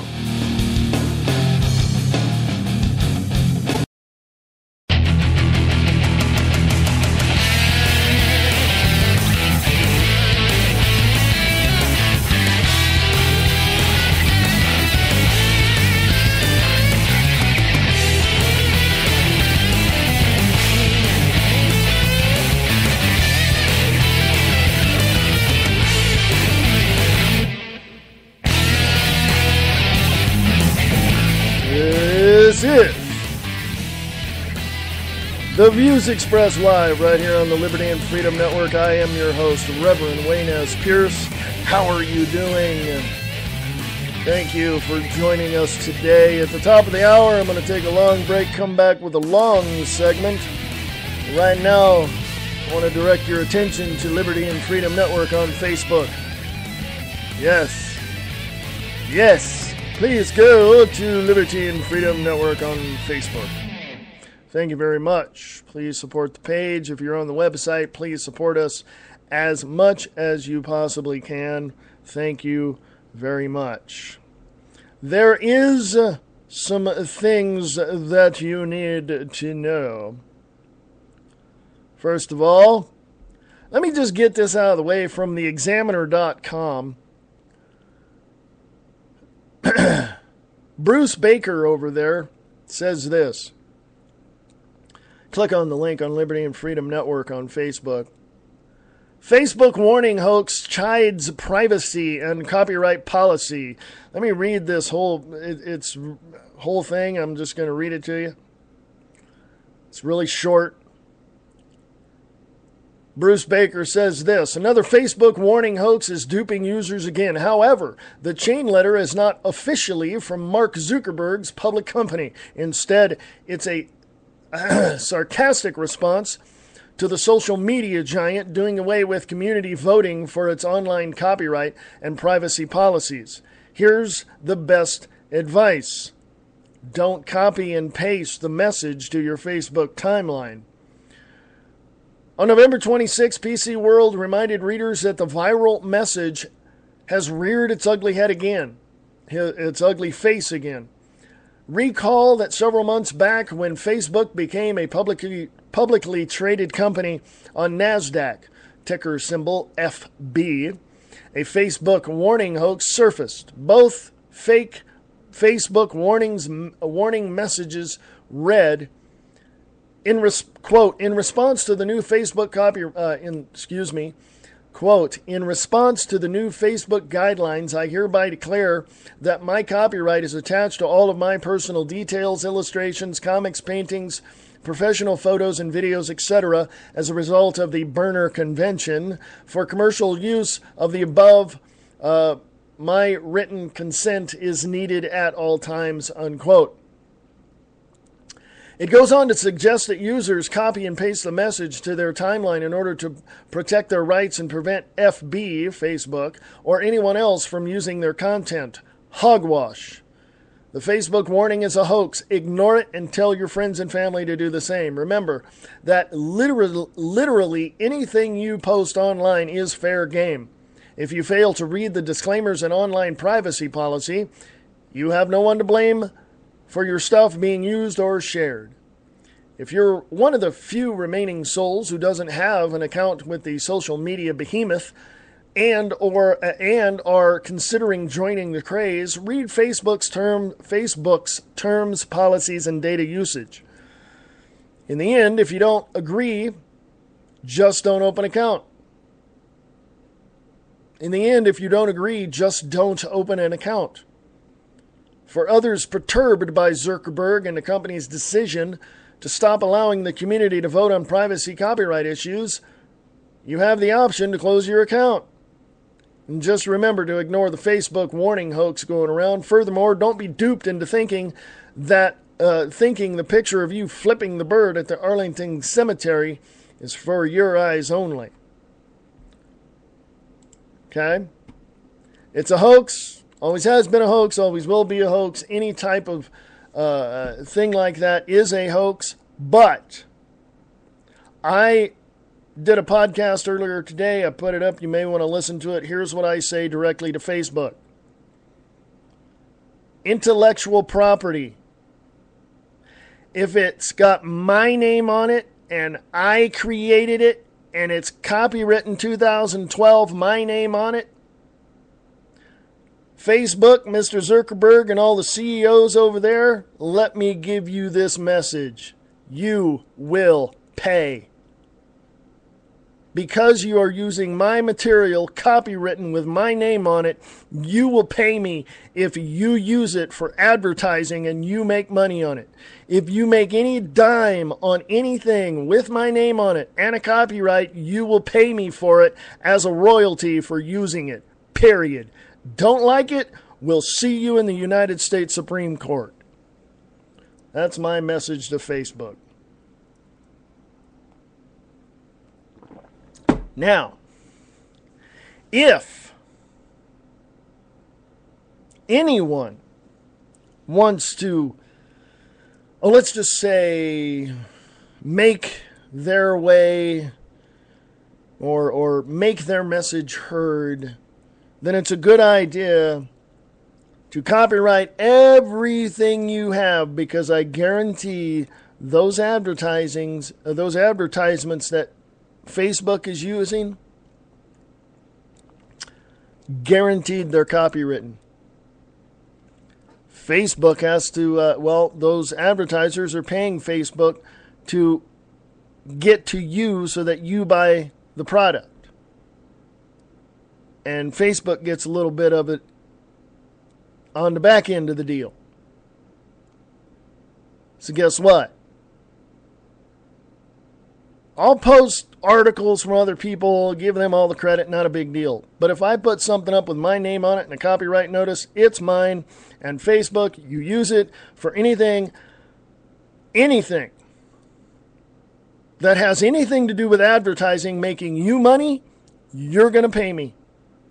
This is the Views Expressed live right here on the Liberty and Freedom Network. I am your host, Reverend Wayne S. Pierce. How are you doing? Thank you for joining us today. At the top of the hour, I'm going to take a long break, come back with a long segment. Right now, I want to direct your attention to Liberty and Freedom Network on Facebook. Yes. Please go to Liberty and Freedom Network on Facebook. Thank you very much. Please support the page. If you're on the website, please support us as much as you possibly can. Thank you very much. There is some things that you need to know. First of all, let me just get this out of the way from theexaminer.com. Bruce Baker over there says this. Click on the link on Liberty and Freedom Network on Facebook. Facebook warning hoax chides privacy and copyright policy. Let me read this whole thing. I'm just going to read it to you. It's really short. Bruce Baker says this. Another Facebook warning hoax is duping users again. However, the chain letter is not officially from Mark Zuckerberg's public company. Instead, it's a sarcastic response to the social media giant doing away with community voting for its online copyright and privacy policies. Here's the best advice. Don't copy and paste the message to your Facebook timeline. On November 26, PC World reminded readers that the viral message has reared its ugly head again, its ugly face again. Recall that several months back when Facebook became a publicly traded company on NASDAQ, ticker symbol FB, a Facebook warning hoax surfaced. Both fake Facebook warning messages read, in response to the new Facebook Quote, in response to the new Facebook guidelines, I hereby declare that my copyright is attached to all of my personal details, illustrations, comics, paintings, professional photos and videos, etc., as a result of the Berner Convention. For commercial use of the above, my written consent is needed at all times, unquote. It goes on to suggest that users copy and paste the message to their timeline in order to protect their rights and prevent FB, Facebook, or anyone else from using their content. Hogwash. The Facebook warning is a hoax. Ignore it and tell your friends and family to do the same. Remember that literally anything you post online is fair game. If you fail to read the disclaimers and online privacy policy, you have no one to blame for your stuff being used or shared. If you're one of the few remaining souls who doesn't have an account with the social media behemoth and are considering joining the craze, read Facebook's terms, policies, and data usage. In the end, if you don't agree, just don't open an account. In the end, if you don't agree, just don't open an account. For others perturbed by Zuckerberg and the company's decision to stop allowing the community to vote on privacy copyright issues, you have the option to close your account. And just remember to ignore the Facebook warning hoax going around. Furthermore, don't be duped into thinking that the picture of you flipping the bird at the Arlington Cemetery is for your eyes only. Okay? It's a hoax. Always has been a hoax, always will be a hoax. Any type of thing like that is a hoax. But I did a podcast earlier today. I put it up. You may want to listen to it. Here's what I say directly to Facebook. Intellectual property. If it's got my name on it and I created it and it's copywritten 2012, my name on it, Facebook, Mr. Zuckerberg, and all the CEOs over there, let me give you this message. You will pay. Because you are using my material, copywritten with my name on it, you will pay me if you use it for advertising and you make money on it. If you make any dime on anything with my name on it and a copyright, you will pay me for it as a royalty for using it. Period. Don't like it? We'll see you in the United States Supreme Court. That's my message to Facebook. Now, if anyone wants to, let's just say, make their way or make their message heard, then it's a good idea to copyright everything you have, because I guarantee those advertisements that Facebook is using, guaranteed they're copywritten. Facebook has to, those advertisers are paying Facebook to get to you so that you buy the product. And Facebook gets a little bit of it on the back end of the deal. So guess what? I'll post articles from other people, give them all the credit, not a big deal. But if I put something up with my name on it and a copyright notice, it's mine. And Facebook, you use it for anything that has anything to do with advertising, making you money, you're going to pay me.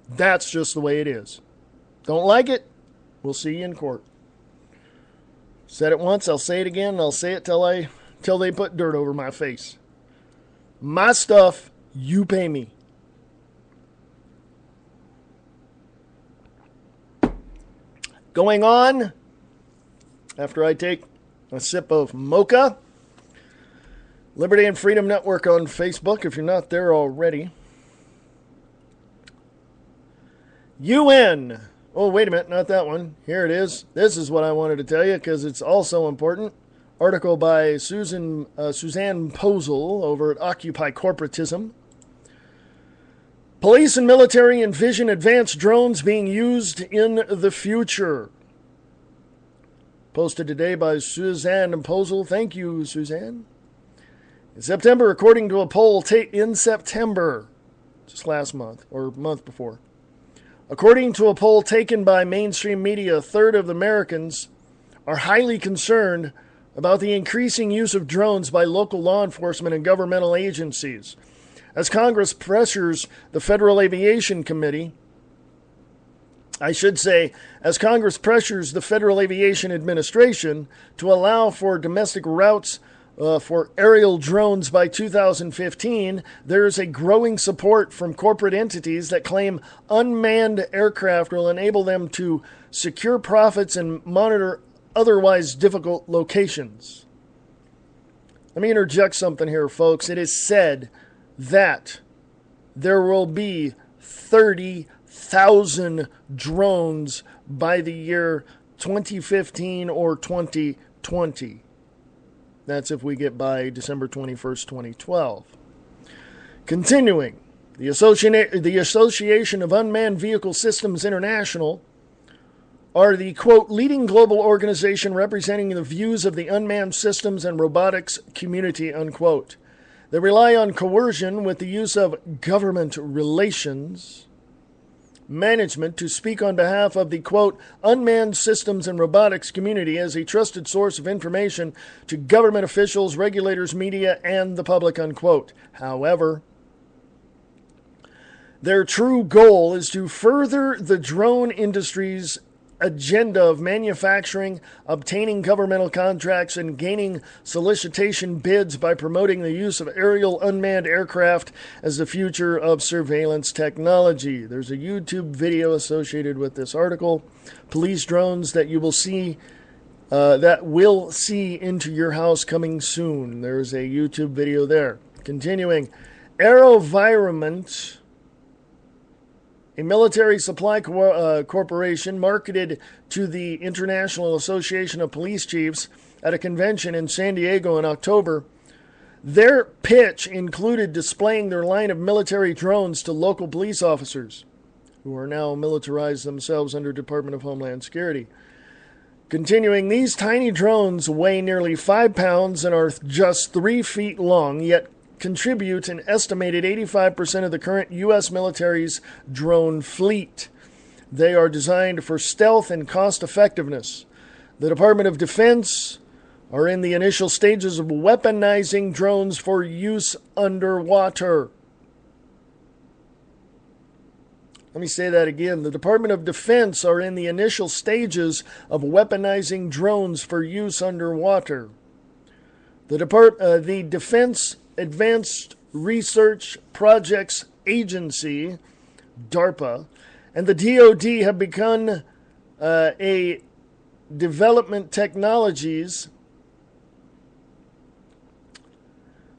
That's just the way it is. Don't like it? We'll see you in court. Said it once, I'll say it again, and I'll say it till they put dirt over my face. My stuff, you pay me. Going on, after I take a sip of mocha, Liberty and Freedom Network on Facebook, if you're not there already. UN. Oh, wait a minute, not that one. Here it is. This is what I wanted to tell you because it's also important. Article by Suzanne Posel over at Occupy Corporatism. Police and military envision advanced drones being used in the future. Posted today by Suzanne Posel. Thank you, Suzanne. In September, according to a poll in September, just last month, or month before, according to a poll taken by mainstream media, a third of Americans are highly concerned about the increasing use of drones by local law enforcement and governmental agencies. As Congress pressures the Federal Aviation Committee, as Congress pressures the Federal Aviation Administration to allow for domestic routes for aerial drones by 2015, there is a growing support from corporate entities that claim unmanned aircraft will enable them to secure profits and monitor otherwise difficult locations. Let me interject something here, folks. It is said that there will be 30,000 drones by the year 2015 or 2020. That's if we get by December 21st, 2012. Continuing, the Association of Unmanned Vehicle Systems International are the, quote, leading global organization representing the views of the unmanned systems and robotics community, unquote. They rely on coercion with the use of government relations management to speak on behalf of the, quote, unmanned systems and robotics community as a trusted source of information to government officials, regulators, media, and the public, unquote. However, their true goal is to further the drone industry's agenda of manufacturing, obtaining governmental contracts, and gaining solicitation bids by promoting the use of aerial unmanned aircraft as the future of surveillance technology. There's a YouTube video associated with this article. Police drones that you will see, that will see into your house coming soon. There's a YouTube video there. Continuing, AeroVironment, a military supply corporation marketed to the International Association of Police Chiefs at a convention in San Diego in October. Their pitch included displaying their line of military drones to local police officers, who are now militarized themselves under Department of Homeland Security. Continuing, these tiny drones weigh nearly 5 pounds and are just 3 feet long, yet contribute an estimated 85% of the current U.S. military's drone fleet. They are designed for stealth and cost effectiveness. The Department of Defense are in the initial stages of weaponizing drones for use underwater. Let me say that again. The Department of Defense are in the initial stages of weaponizing drones for use underwater. The Defense Advanced Research Projects Agency, DARPA, and the DoD have begun a development technologies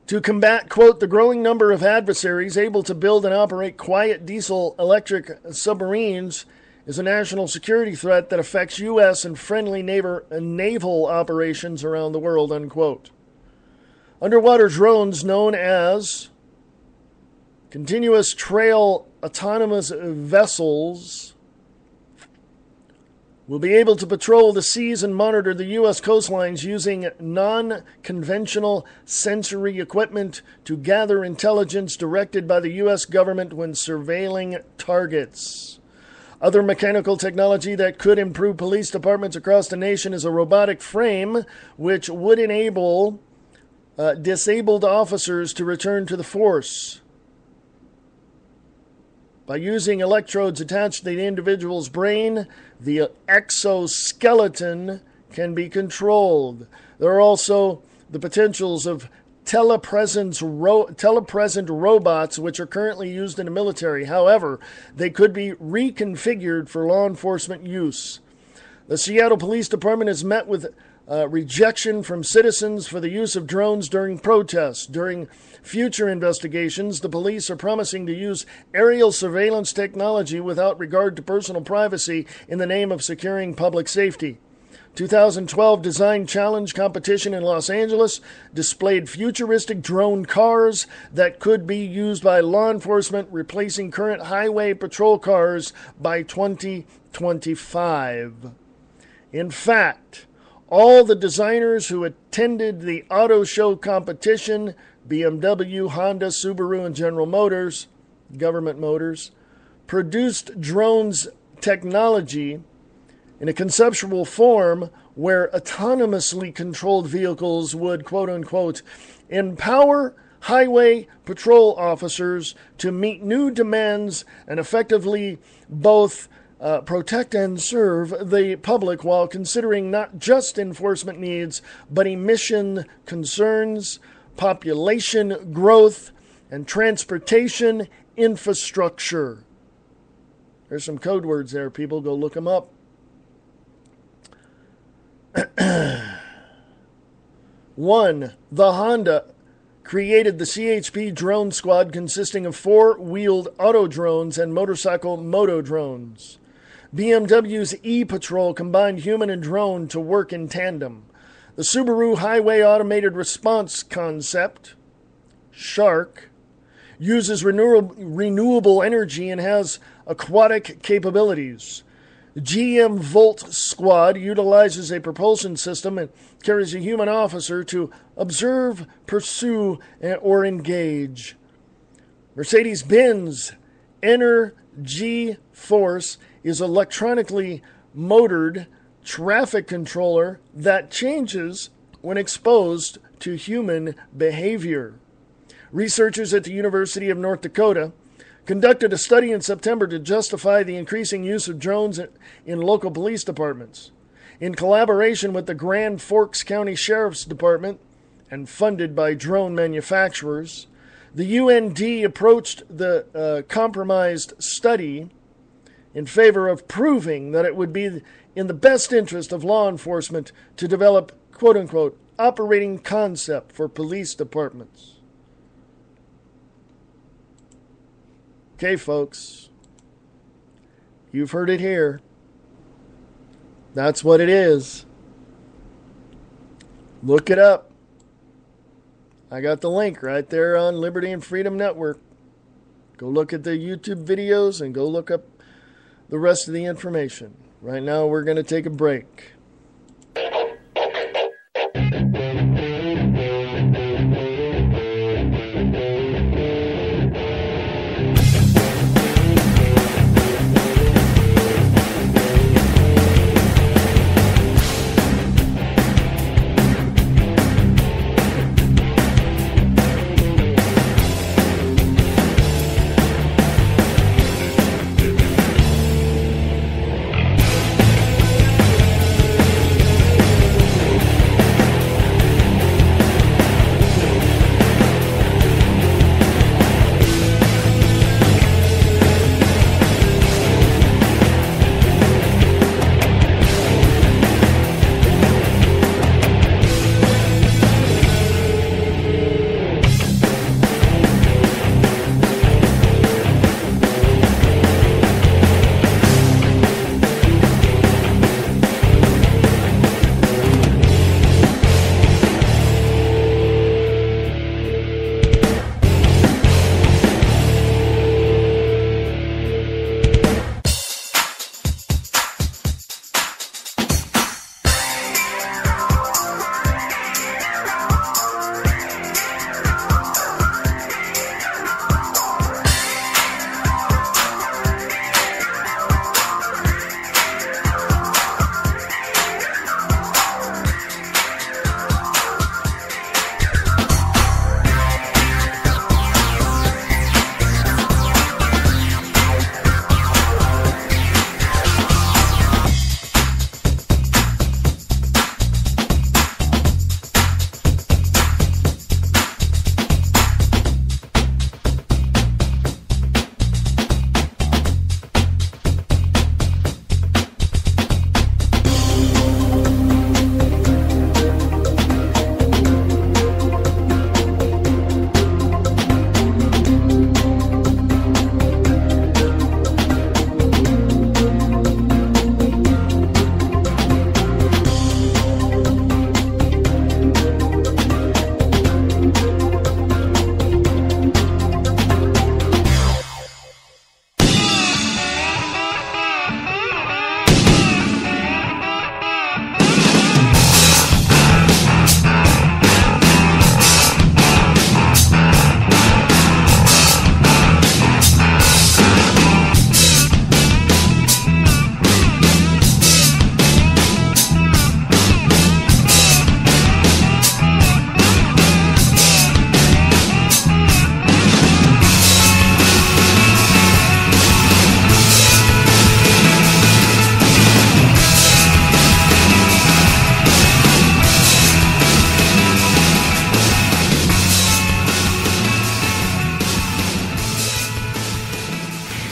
to combat, quote, the growing number of adversaries able to build and operate quiet diesel-electric submarines is a national security threat that affects U.S. and friendly naval operations around the world, unquote. Underwater drones known as continuous trail autonomous vessels will be able to patrol the seas and monitor the U.S. coastlines using non-conventional sensory equipment to gather intelligence directed by the U.S. government when surveilling targets. Other mechanical technology that could improve police departments across the nation is a robotic frame, which would enable disabled officers to return to the force. By using electrodes attached to the individual's brain, the exoskeleton can be controlled. There are also the potentials of telepresent robots, which are currently used in the military. However, they could be reconfigured for law enforcement use. The Seattle Police Department has met with rejection from citizens for the use of drones during protests. During future investigations, the police are promising to use aerial surveillance technology without regard to personal privacy in the name of securing public safety. 2012 Design Challenge competition in Los Angeles displayed futuristic drone cars that could be used by law enforcement, replacing current highway patrol cars by 2025. In fact, all the designers who attended the auto show competition, BMW, Honda, Subaru, and General Motors, Government Motors, produced drones technology in a conceptual form where autonomously controlled vehicles would, quote-unquote, empower highway patrol officers to meet new demands and effectively both protect and serve the public while considering not just enforcement needs, but emission concerns, population growth, and transportation infrastructure. There's some code words there, people. Go look them up. One, the Honda created the CHP drone squad consisting of 4-wheeled auto drones and motorcycle moto drones. BMW's E-Patrol combined human and drone to work in tandem. The Subaru Highway Automated Response Concept, SHARC, uses renewable energy and has aquatic capabilities. GM Volt Squad utilizes a propulsion system and carries a human officer to observe, pursue, or engage. Mercedes-Benz Energy Force is electronically motored traffic controller that changes when exposed to human behavior. Researchers at the University of North Dakota conducted a study in September to justify the increasing use of drones in local police departments. In collaboration with the Grand Forks County Sheriff's Department and funded by drone manufacturers, the UND approached the compromised study in favor of proving that it would be in the best interest of law enforcement to develop, quote-unquote, operating concept for police departments. Okay, folks, you've heard it here. That's what it is. Look it up. I got the link right there on Liberty and Freedom Network. Go look at the YouTube videos and go look up the rest of the information. Right now, we're going to take a break.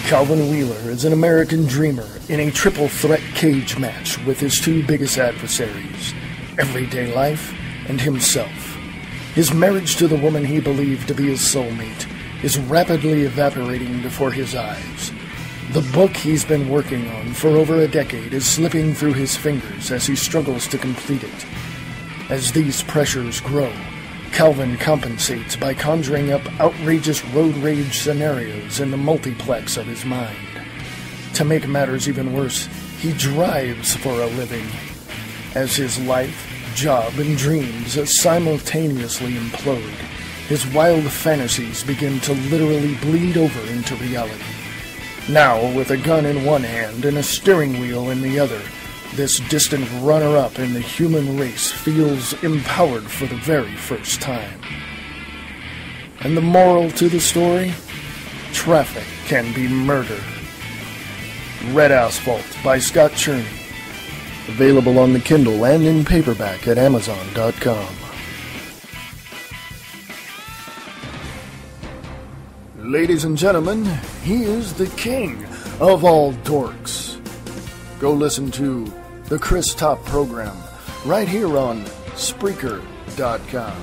Calvin Wheeler is an American dreamer in a triple threat cage match with his two biggest adversaries, everyday life and himself. His marriage to the woman he believed to be his soulmate is rapidly evaporating before his eyes. The book he's been working on for over a decade is slipping through his fingers as he struggles to complete it. As these pressures grow, Calvin compensates by conjuring up outrageous road rage scenarios in the multiplex of his mind. To make matters even worse, he drives for a living. As his life, job, and dreams simultaneously implode, his wild fantasies begin to literally bleed over into reality. Now, with a gun in one hand and a steering wheel in the other, this distant runner-up in the human race feels empowered for the very first time. And the moral to the story? Traffic can be murder. Red Asphalt by Scott Cherney. Available on the Kindle and in paperback at Amazon.com. Ladies and gentlemen, he is the king of all dorks. Go listen to the Chris Top program right here on Spreaker.com.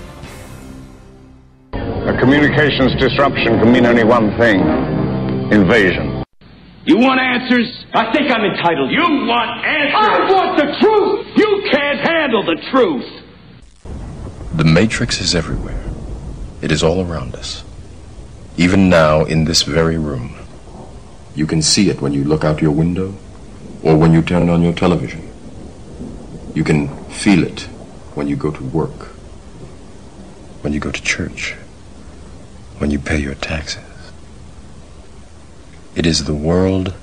A communications disruption can mean only one thing: invasion. You want answers? I think I'm entitled. You want answers? I want the truth! You can't handle the truth! The Matrix is everywhere. It is all around us. Even now, in this very room. You can see it when you look out your window or when you turn on your television. You can feel it when you go to work, when you go to church, when you pay your taxes. It is the world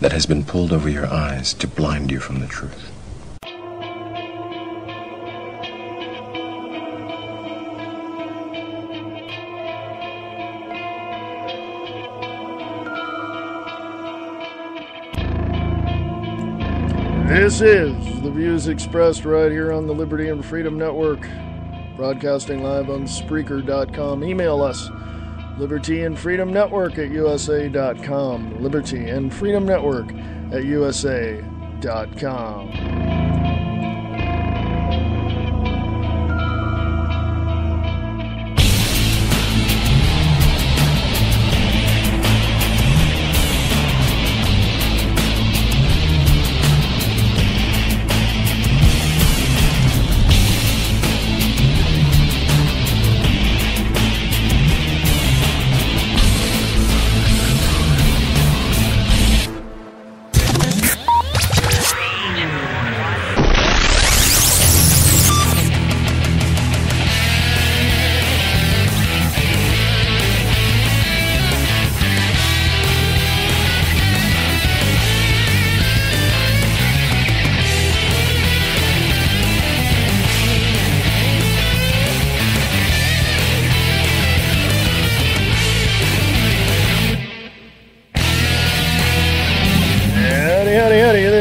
that has been pulled over your eyes to blind you from the truth. This is the views expressed right here on the Liberty and Freedom Network, broadcasting live on Spreaker.com. Email us, libertyandfreedomnetwork@usa.com, libertyandfreedomnetwork@usa.com.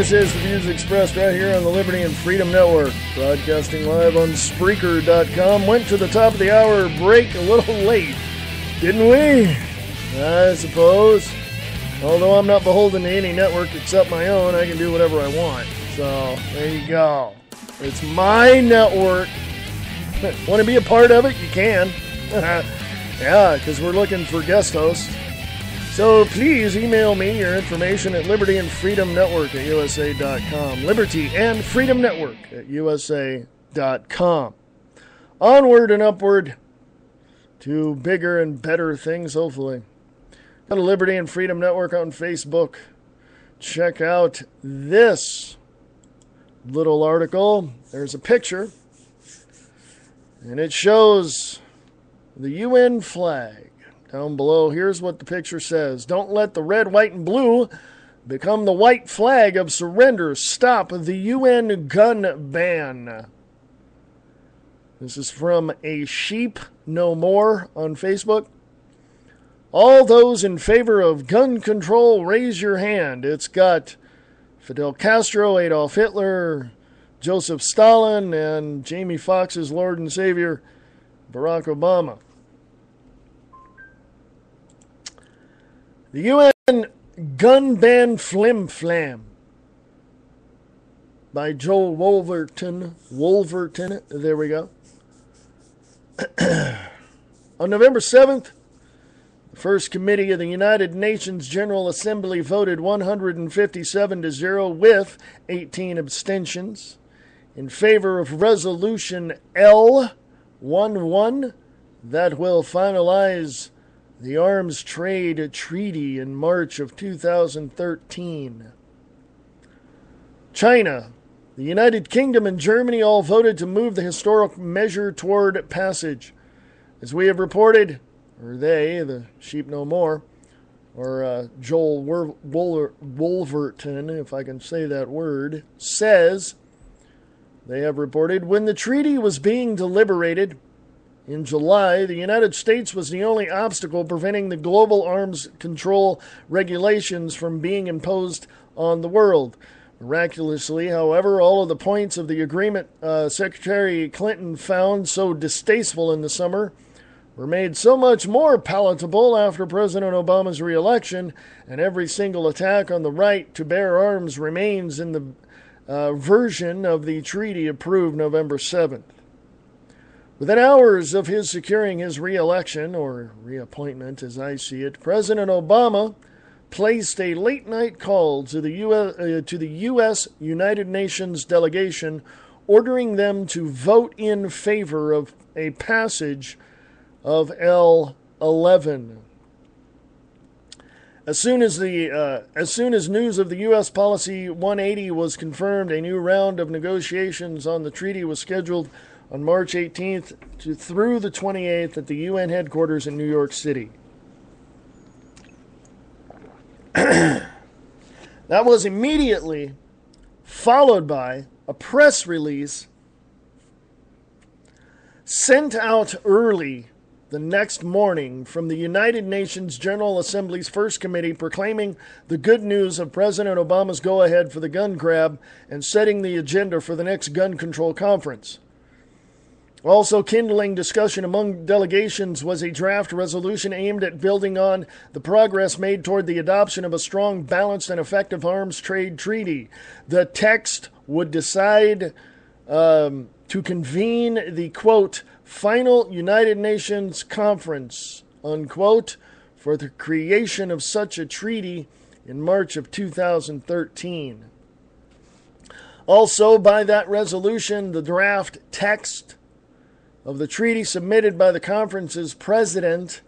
This is the views expressed right here on the Liberty and Freedom Network, broadcasting live on Spreaker.com. Went to the top of the hour break a little late, didn't we? I suppose. Although I'm not beholden to any network except my own, I can do whatever I want. So, there you go. It's my network. Want to be a part of it? You can. Yeah, because we're looking for guest hosts. So please email me your information at libertyandfreedomnetwork@usa.com. libertyandfreedomnetwork@usa.com. Onward and upward to bigger and better things, hopefully. Go to Liberty and Freedom Network on Facebook. Check out this little article. There's a picture, and it shows the UN flag. Down below, here's what the picture says. Don't let the red, white, and blue become the white flag of surrender. Stop the UN gun ban. This is from A Sheep No More on Facebook. All those in favor of gun control, raise your hand. It's got Fidel Castro, Adolf Hitler, Joseph Stalin, and Jamie Foxx's Lord and Savior, Barack Obama. The UN Gun Ban Flim Flam by Joel Wolverton. There we go. On November 7th, the First Committee of the United Nations General Assembly voted 157-0 with 18 abstentions in favor of Resolution L11 that will finalize the Arms Trade Treaty in March of 2013. China, the United Kingdom, and Germany all voted to move the historic measure toward passage. As we have reported, or they, the sheep no more, or Joel Wolverton, if I can say that word, says, they have reported, when the treaty was being deliberated in July, the United States was the only obstacle preventing the global arms control regulations from being imposed on the world. Miraculously, however, all of the points of the agreement Secretary Clinton found so distasteful in the summer were made so much more palatable after President Obama's reelection, and every single attack on the right to bear arms remains in the version of the treaty approved November 7th. Within hours of his securing his reelection, or reappointment as I see it, President Obama placed a late-night call to the U.S. United Nations delegation, ordering them to vote in favor of a passage of L11. As soon as news of the U.S. Policy 180 was confirmed, a new round of negotiations on the treaty was scheduled on March 18th through the 28th at the UN headquarters in New York City. That was immediately followed by a press release sent out early the next morning from the United Nations General Assembly's First Committee proclaiming the good news of President Obama's go-ahead for the gun grab and setting the agenda for the next gun control conference. Also kindling discussion among delegations was a draft resolution aimed at building on the progress made toward the adoption of a strong, balanced, and effective arms trade treaty. The text would decide to convene the, quote, final United Nations conference, unquote, for the creation of such a treaty in March of 2013. Also, by that resolution, the draft text of the treaty submitted by the conference's president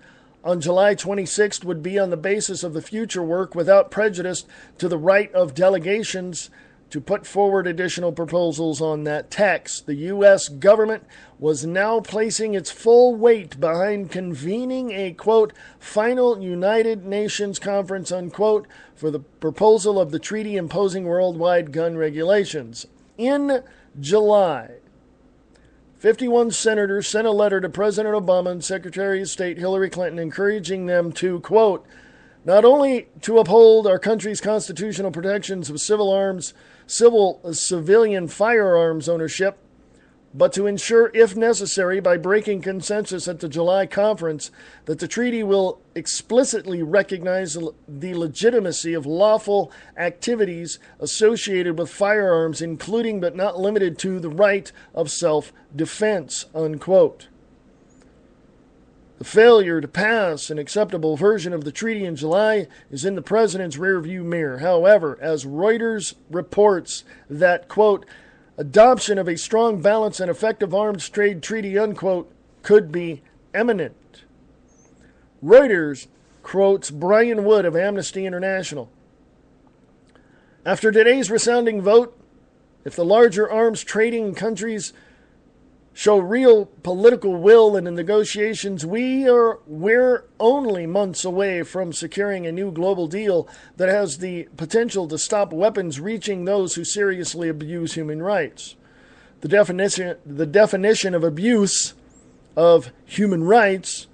on July 26th would be on the basis of the future work without prejudice to the right of delegations to put forward additional proposals on that text. The U.S. government was now placing its full weight behind convening a, quote, final United Nations conference, unquote, for the proposal of the treaty imposing worldwide gun regulations. In July, 51 senators sent a letter to President Obama and Secretary of State Hillary Clinton encouraging them to, quote, not only to uphold our country's constitutional protections of civilian firearms ownership, but to ensure, if necessary, by breaking consensus at the July conference, that the treaty will explicitly recognize the legitimacy of lawful activities associated with firearms, including but not limited to the right of self-defense, unquote. The failure to pass an acceptable version of the treaty in July is in the president's rearview mirror. However, as Reuters reports that, quote, adoption of a strong, balanced, and effective arms trade treaty, unquote, could be imminent. Reuters quotes Brian Wood of Amnesty International. After today's resounding vote, if the larger arms trading countries show real political will in the negotiations, we're only months away from securing a new global deal that has the potential to stop weapons reaching those who seriously abuse human rights. The definition of abuse of human rights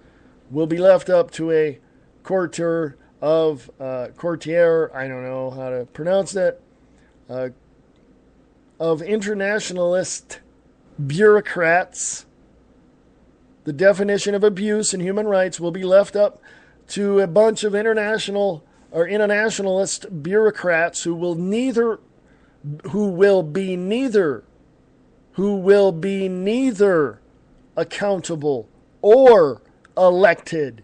will be left up to a courtier, I don't know how to pronounce that, of internationalist bureaucrats. The definition of abuse and human rights will be left up to a bunch of international are internationalist bureaucrats who will be neither accountable or elected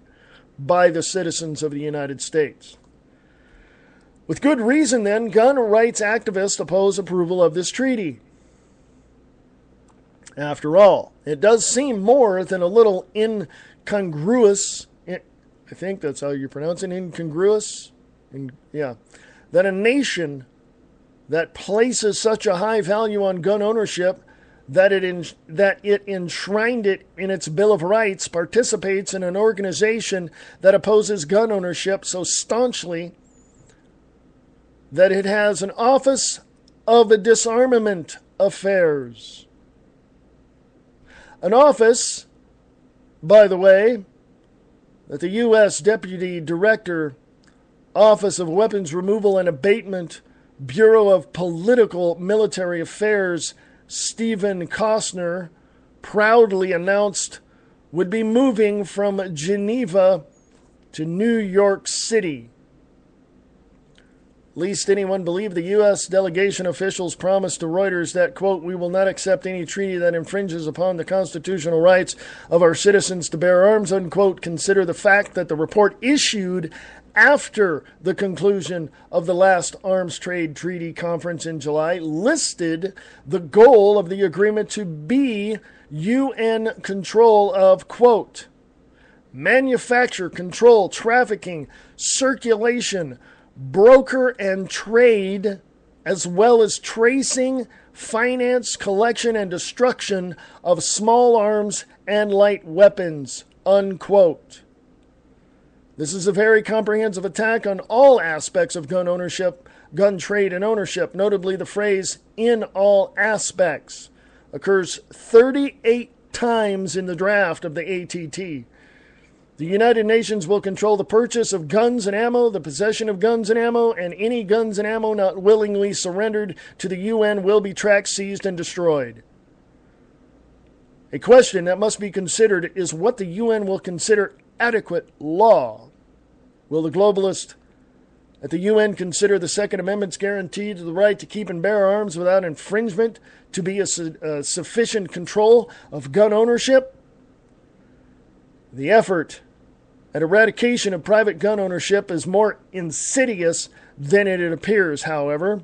by the citizens of the United States. With good reason, then, gun rights activists oppose approval of this treaty. After all, it does seem more than a little incongruous, I think that's how you pronounce it, incongruous, that a nation that places such a high value on gun ownership that it enshrined it in its Bill of Rights participates in an organization that opposes gun ownership so staunchly that it has an Office of Disarmament Affairs. An office, by the way, that the U.S. Deputy Director, Office of Weapons Removal and Abatement, Bureau of Political Military Affairs, Stephen Costner, proudly announced would be moving from Geneva to New York City. Least anyone believed the U.S. delegation officials promised to Reuters that, quote, "we will not accept any treaty that infringes upon the constitutional rights of our citizens to bear arms," unquote, consider the fact that the report issued after the conclusion of the last arms trade treaty conference in July listed the goal of the agreement to be UN control of, quote, "manufacture, control, trafficking, circulation, broker and trade, as well as tracing, finance, collection, and destruction of small arms and light weapons," unquote. This is a very comprehensive attack on all aspects of gun ownership, gun trade, and ownership. Notably, the phrase "in all aspects" occurs 38 times in the draft of the ATT. The United Nations will control the purchase of guns and ammo, the possession of guns and ammo, and any guns and ammo not willingly surrendered to the UN will be tracked, seized, and destroyed. A question that must be considered is what the UN will consider adequate law. Will the globalists at the UN consider the Second Amendment's guarantee to the right to keep and bear arms without infringement to be a sufficient control of gun ownership? The effort at eradication of private gun ownership is more insidious than it appears, however.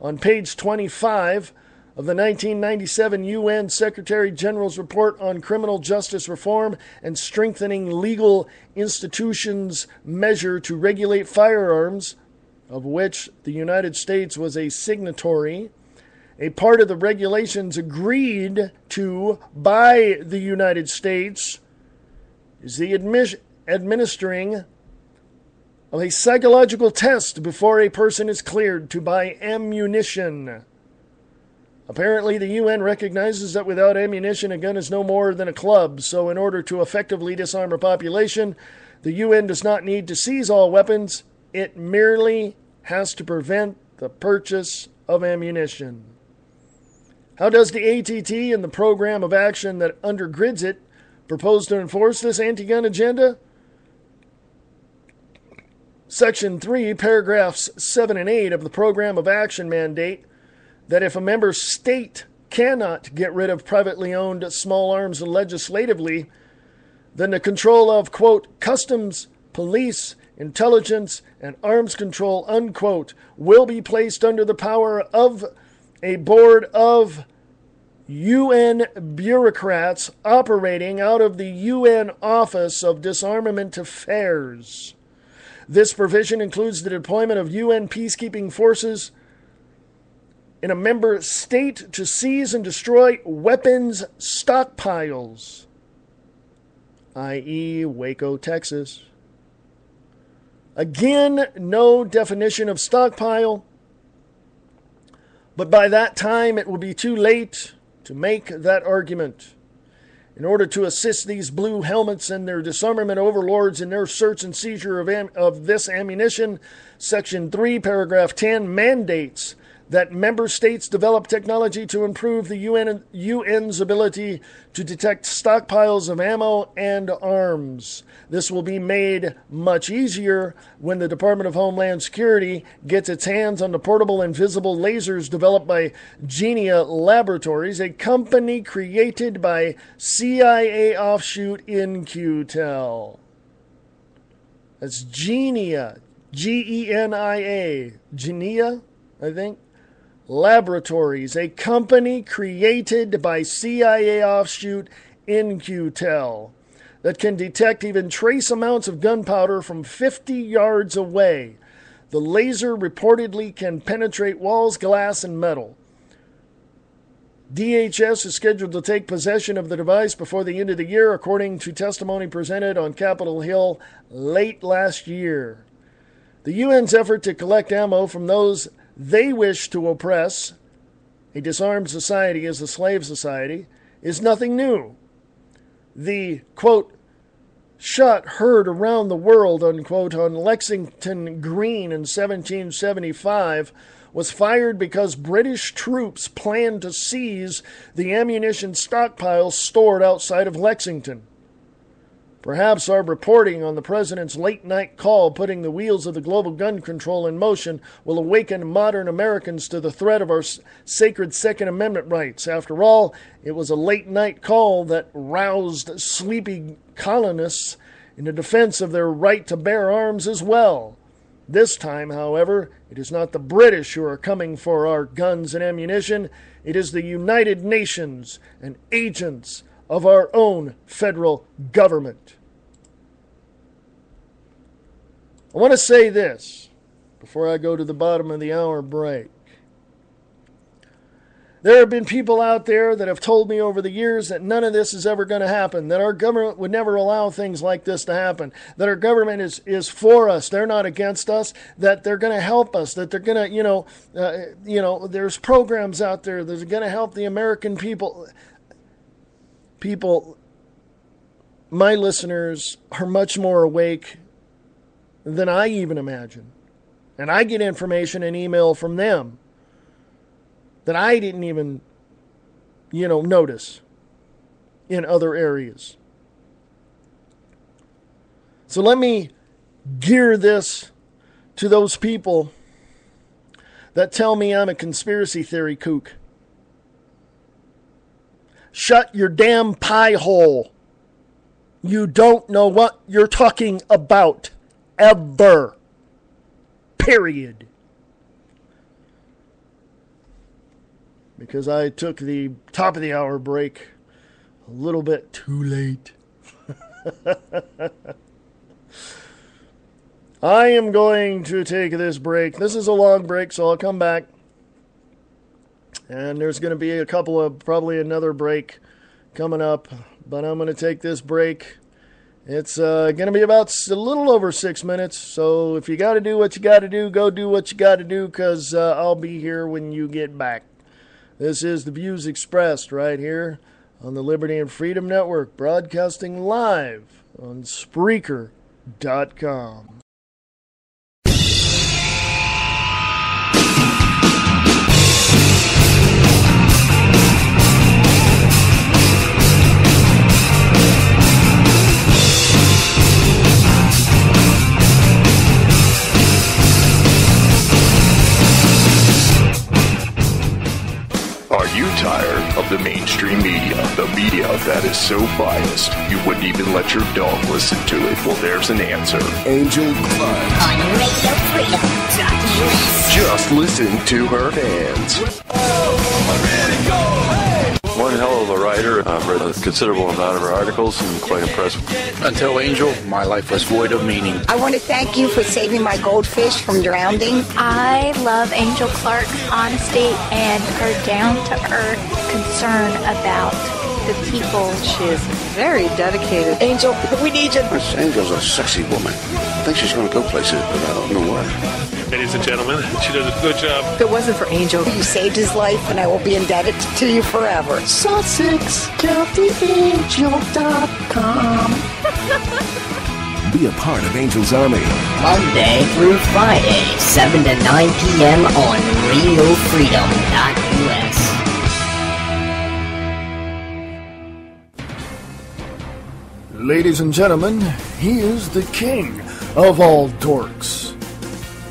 On page 25 of the 1997 UN Secretary General's Report on Criminal Justice Reform and Strengthening Legal Institutions Measure to Regulate Firearms, of which the United States was a signatory, a part of the regulations agreed to by the United States is the administering of a psychological test before a person is cleared to buy ammunition. Apparently, the UN recognizes that without ammunition, a gun is no more than a club. So in order to effectively disarm a population, the UN does not need to seize all weapons. It merely has to prevent the purchase of ammunition. How does the ATT and the program of action that undergirds it propose to enforce this anti-gun agenda? Section 3, paragraphs 7 and 8 of the Program of Action mandate that if a member state cannot get rid of privately owned small arms legislatively, then the control of, quote, customs, police, intelligence, and arms control, unquote, will be placed under the power of a board of UN bureaucrats operating out of the UN Office of Disarmament Affairs. This provision includes the deployment of UN peacekeeping forces in a member state to seize and destroy weapons stockpiles, i.e. Waco, Texas. Again, no definition of stockpile, but by that time it will be too late to make that argument. In order to assist these blue helmets and their disarmament overlords in their search and seizure of this ammunition, Section 3, Paragraph 10 mandates that member states develop technology to improve the UN's ability to detect stockpiles of ammo and arms. This will be made much easier when the Department of Homeland Security gets its hands on the portable invisible lasers developed by Genia Laboratories, a company created by CIA offshoot InQtel. That's Genia, Genia, Genia, I think. Laboratories, a company created by CIA offshoot InQtel that can detect even trace amounts of gunpowder from 50 yards away. The laser reportedly can penetrate walls, glass, and metal. DHS is scheduled to take possession of the device before the end of the year, according to testimony presented on Capitol Hill late last year. The UN's effort to collect ammo from those they wish to oppress, a disarmed society as a slave society, is nothing new. The, quote, shot heard around the world, unquote, on Lexington Green in 1775 was fired because British troops planned to seize the ammunition stockpiles stored outside of Lexington. Perhaps our reporting on the president's late-night call putting the wheels of the global gun control in motion will awaken modern Americans to the threat of our sacred Second Amendment rights. After all, it was a late-night call that roused sleepy colonists in the defense of their right to bear arms as well. This time, however, it is not the British who are coming for our guns and ammunition. It is the United Nations and agents of our own federal government. I want to say this before I go to the bottom of the hour break. There have been people out there that have told me over the years that none of this is ever going to happen, that our government would never allow things like this to happen, that our government is for us, they're not against us, that they're going to help us, that they're going to, there's programs out there that are going to help the American people. People, my listeners are much more awake than I even imagine. And I get information and email from them that I didn't even, notice in other areas. So let me gear this to those people that tell me I'm a conspiracy theory kook. Shut your damn pie hole. You don't know what you're talking about. Ever. Period. Because I took the top of the hour break a little bit too late. I am going to take this break. This is a long break, so I'll come back. And there's going to be probably another break coming up. But I'm going to take this break. It's going to be about a little over 6 minutes. So if you got to do what you got to do, go do what you got to do, because I'll be here when you get back. This is the views expressed right here on the Liberty and Freedom Network, broadcasting live on Spreaker.com. Are you tired of the mainstream media? The media that is so biased, you wouldn't even let your dog listen to it? Well, there's an answer. Angel Club. On Radio Freedom. Just listen to her fans. One hell of a writer. I've read a considerable amount of her articles and I'm quite impressed. Until Angel, my life was void of meaning. I want to thank you for saving my goldfish from drowning. I love Angel Clark's honesty and her down-to-earth concern about the people. She is very dedicated. Angel, we need you. This Angel's a sexy woman. I think she's going to go places, but I don't know where. Ladies and gentlemen, she does a good job. If it wasn't for Angel, you saved his life, and I will be indebted to you forever. SussexCountyAngel.com. Be a part of Angel's Army. Monday through Friday, 7 to 9 p.m. on RadioFreedom.us. Ladies and gentlemen, he is the king of all dorks.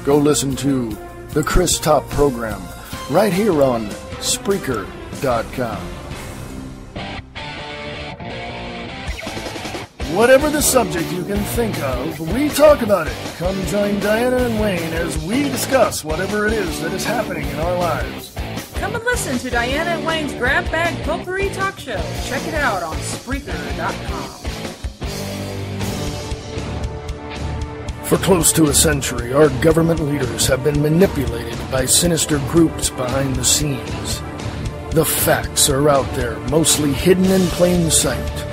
Go listen to the Chris Top program right here on Spreaker.com. Whatever the subject you can think of, we talk about it. Come join Diana and Wayne as we discuss whatever it is that is happening in our lives. Come and listen to Diana and Wayne's Grab Bag Potpourri Talk Show. Check it out on Spreaker.com. For close to a century, our government leaders have been manipulated by sinister groups behind the scenes. The facts are out there, mostly hidden in plain sight.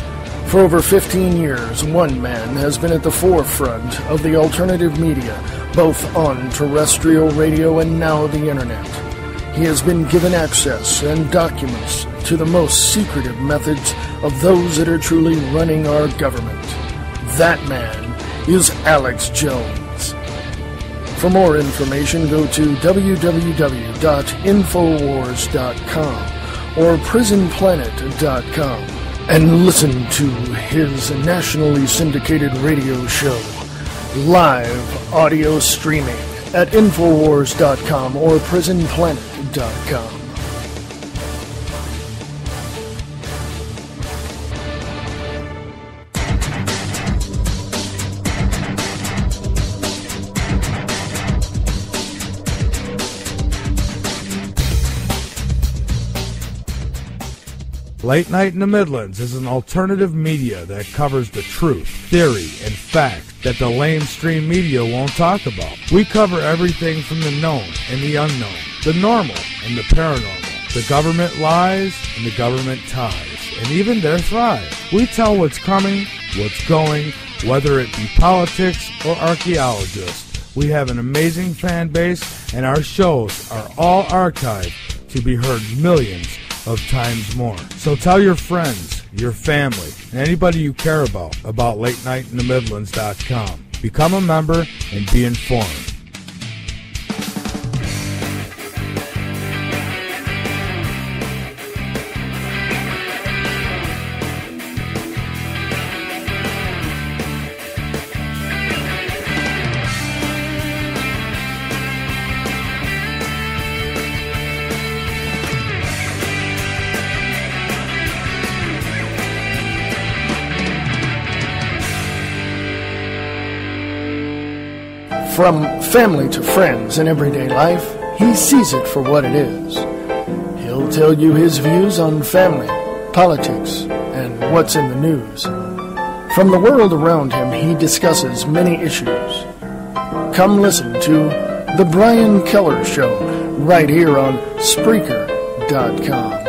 For over 15 years, one man has been at the forefront of the alternative media, both on terrestrial radio and now the internet. He has been given access and documents to the most secretive methods of those that are truly running our government. That man is Alex Jones. For more information, go to www.infowars.com or prisonplanet.com and listen to his nationally syndicated radio show, live audio streaming at infowars.com or prisonplanet.com. Late Night in the Midlands is an alternative media that covers the truth, theory, and fact that the lamestream media won't talk about. We cover everything from the known and the unknown, the normal and the paranormal, the government lies and the government ties, and even their thrive. We tell what's coming, what's going, whether it be politics or archaeologists. We have an amazing fan base, and our shows are all archived to be heard millions of times more. So tell your friends, your family, and anybody you care about LateNightInTheMidlands.com. Become a member and be informed. From family to friends in everyday life, he sees it for what it is. He'll tell you his views on family, politics, and what's in the news. From the world around him, he discusses many issues. Come listen to The Brian Keller Show right here on Spreaker.com.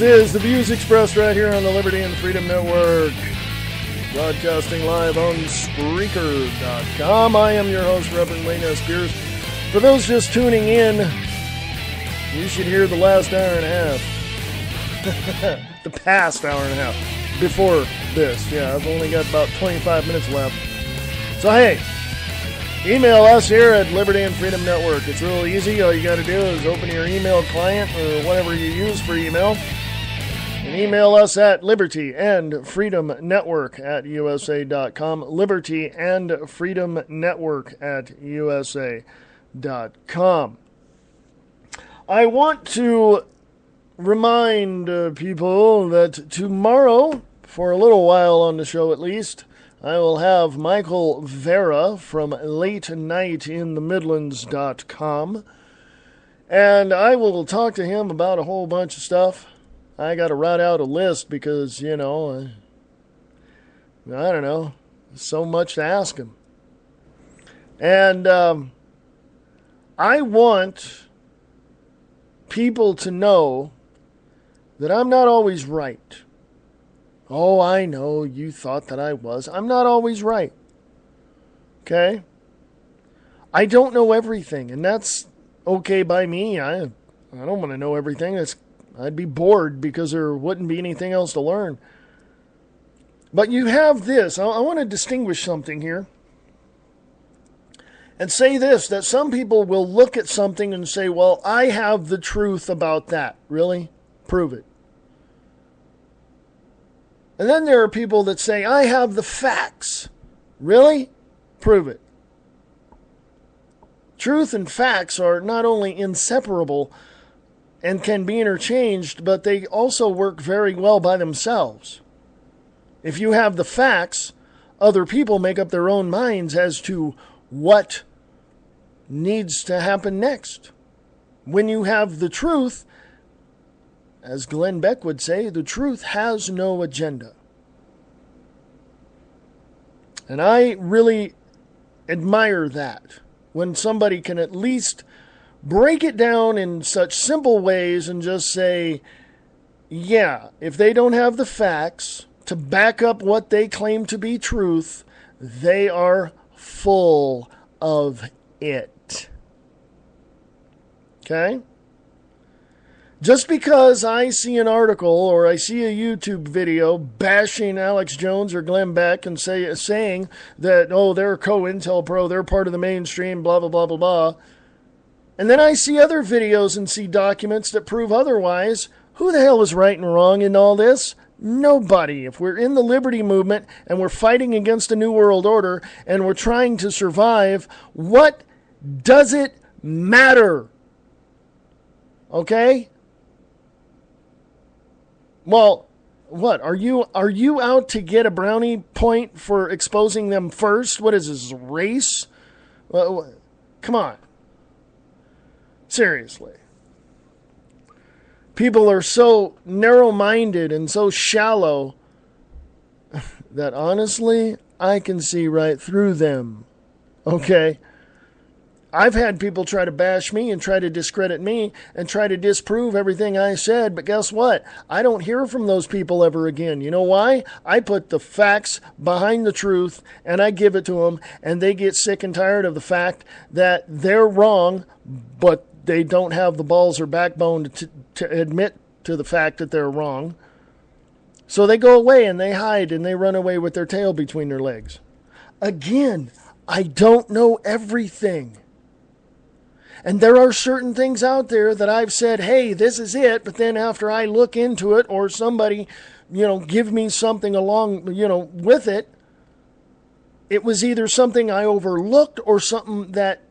This is the views expressed right here on the Liberty and Freedom Network. broadcasting live on Spreaker.com. I am your host, Reverend Wayne S. Pierce. For those just tuning in, you should hear the last hour and a half. The past hour and a half before this. Yeah, I've only got about 25 minutes left. So, hey, email us here at Liberty and Freedom Network. It's real easy. All you got to do is open your email client or whatever you use for email and email us at libertyandfreedomnetwork@usa.com. libertyandfreedomnetwork@usa.com. I want to remind people that tomorrow, for a little while on the show at least, I will have Michael Vera from LateNightinTheMidlands.com, and I will talk to him about a whole bunch of stuff. I got to write out a list because, I don't know, so much to ask him. And I want people to know that I'm not always right. Oh, I know you thought that I was. I'm not always right. Okay? I don't know everything, and that's okay by me. I don't want to know everything. I'd be bored because there wouldn't be anything else to learn. But you have this. I want to distinguish something here and say this, that some people will look at something and say, well, I have the truth about that. Really? Prove it. And then there are people that say, I have the facts. Really? Prove it. Truth and facts are not only inseparable and can be interchanged, but they also work very well by themselves. If you have the facts, other people make up their own minds as to what needs to happen next. When you have the truth, as Glenn Beck would say, the truth has no agenda. And I really admire that, when somebody can at least break it down in such simple ways and just say, yeah, if they don't have the facts to back up what they claim to be truth, they are full of it. Okay? Just because I see an article or I see a YouTube video bashing Alex Jones or Glenn Beck and saying that, oh, they're COINTELPRO, they're part of the mainstream, blah, blah, blah, blah, blah. And then I see other videos and see documents that prove otherwise. Who the hell is right and wrong in all this? Nobody. If we're in the liberty movement and we're fighting against a new world order and we're trying to survive, what does it matter? Okay? Well, what? Are you out to get a brownie point for exposing them first? What is this, race? Well, come on. Seriously. People are so narrow-minded and so shallow that honestly, I can see right through them. Okay? I've had people try to bash me and try to discredit me and try to disprove everything I said, but guess what? I don't hear from those people ever again. You know why? I put the facts behind the truth and I give it to them, and they get sick and tired of the fact that they're wrong, but they don't have the balls or backbone to admit to the fact that they're wrong. So they go away and they hide and they run away with their tail between their legs. Again, I don't know everything. And there are certain things out there that I've said, hey, this is it. But then after I look into it, or somebody, give me something along, with it, it was either something I overlooked or something that,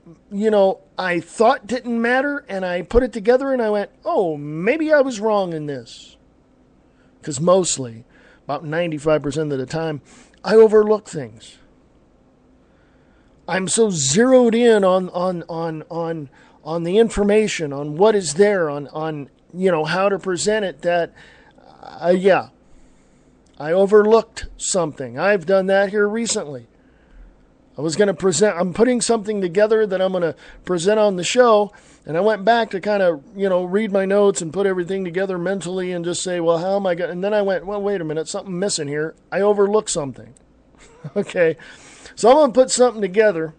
I thought didn't matter. And I put it together and I went, oh, maybe I was wrong in this. Because mostly, about 95% of the time, I overlook things. I'm so zeroed in on the information, on what is there, on how to present it, that I overlooked something. I've done that here recently. I'm putting something together that I'm going to present on the show, and I went back to kind of, read my notes and put everything together mentally and just say, well, how am I going? And then I went, well, wait a minute, something missing here. I overlooked something. Okay, so I'm going to put something together,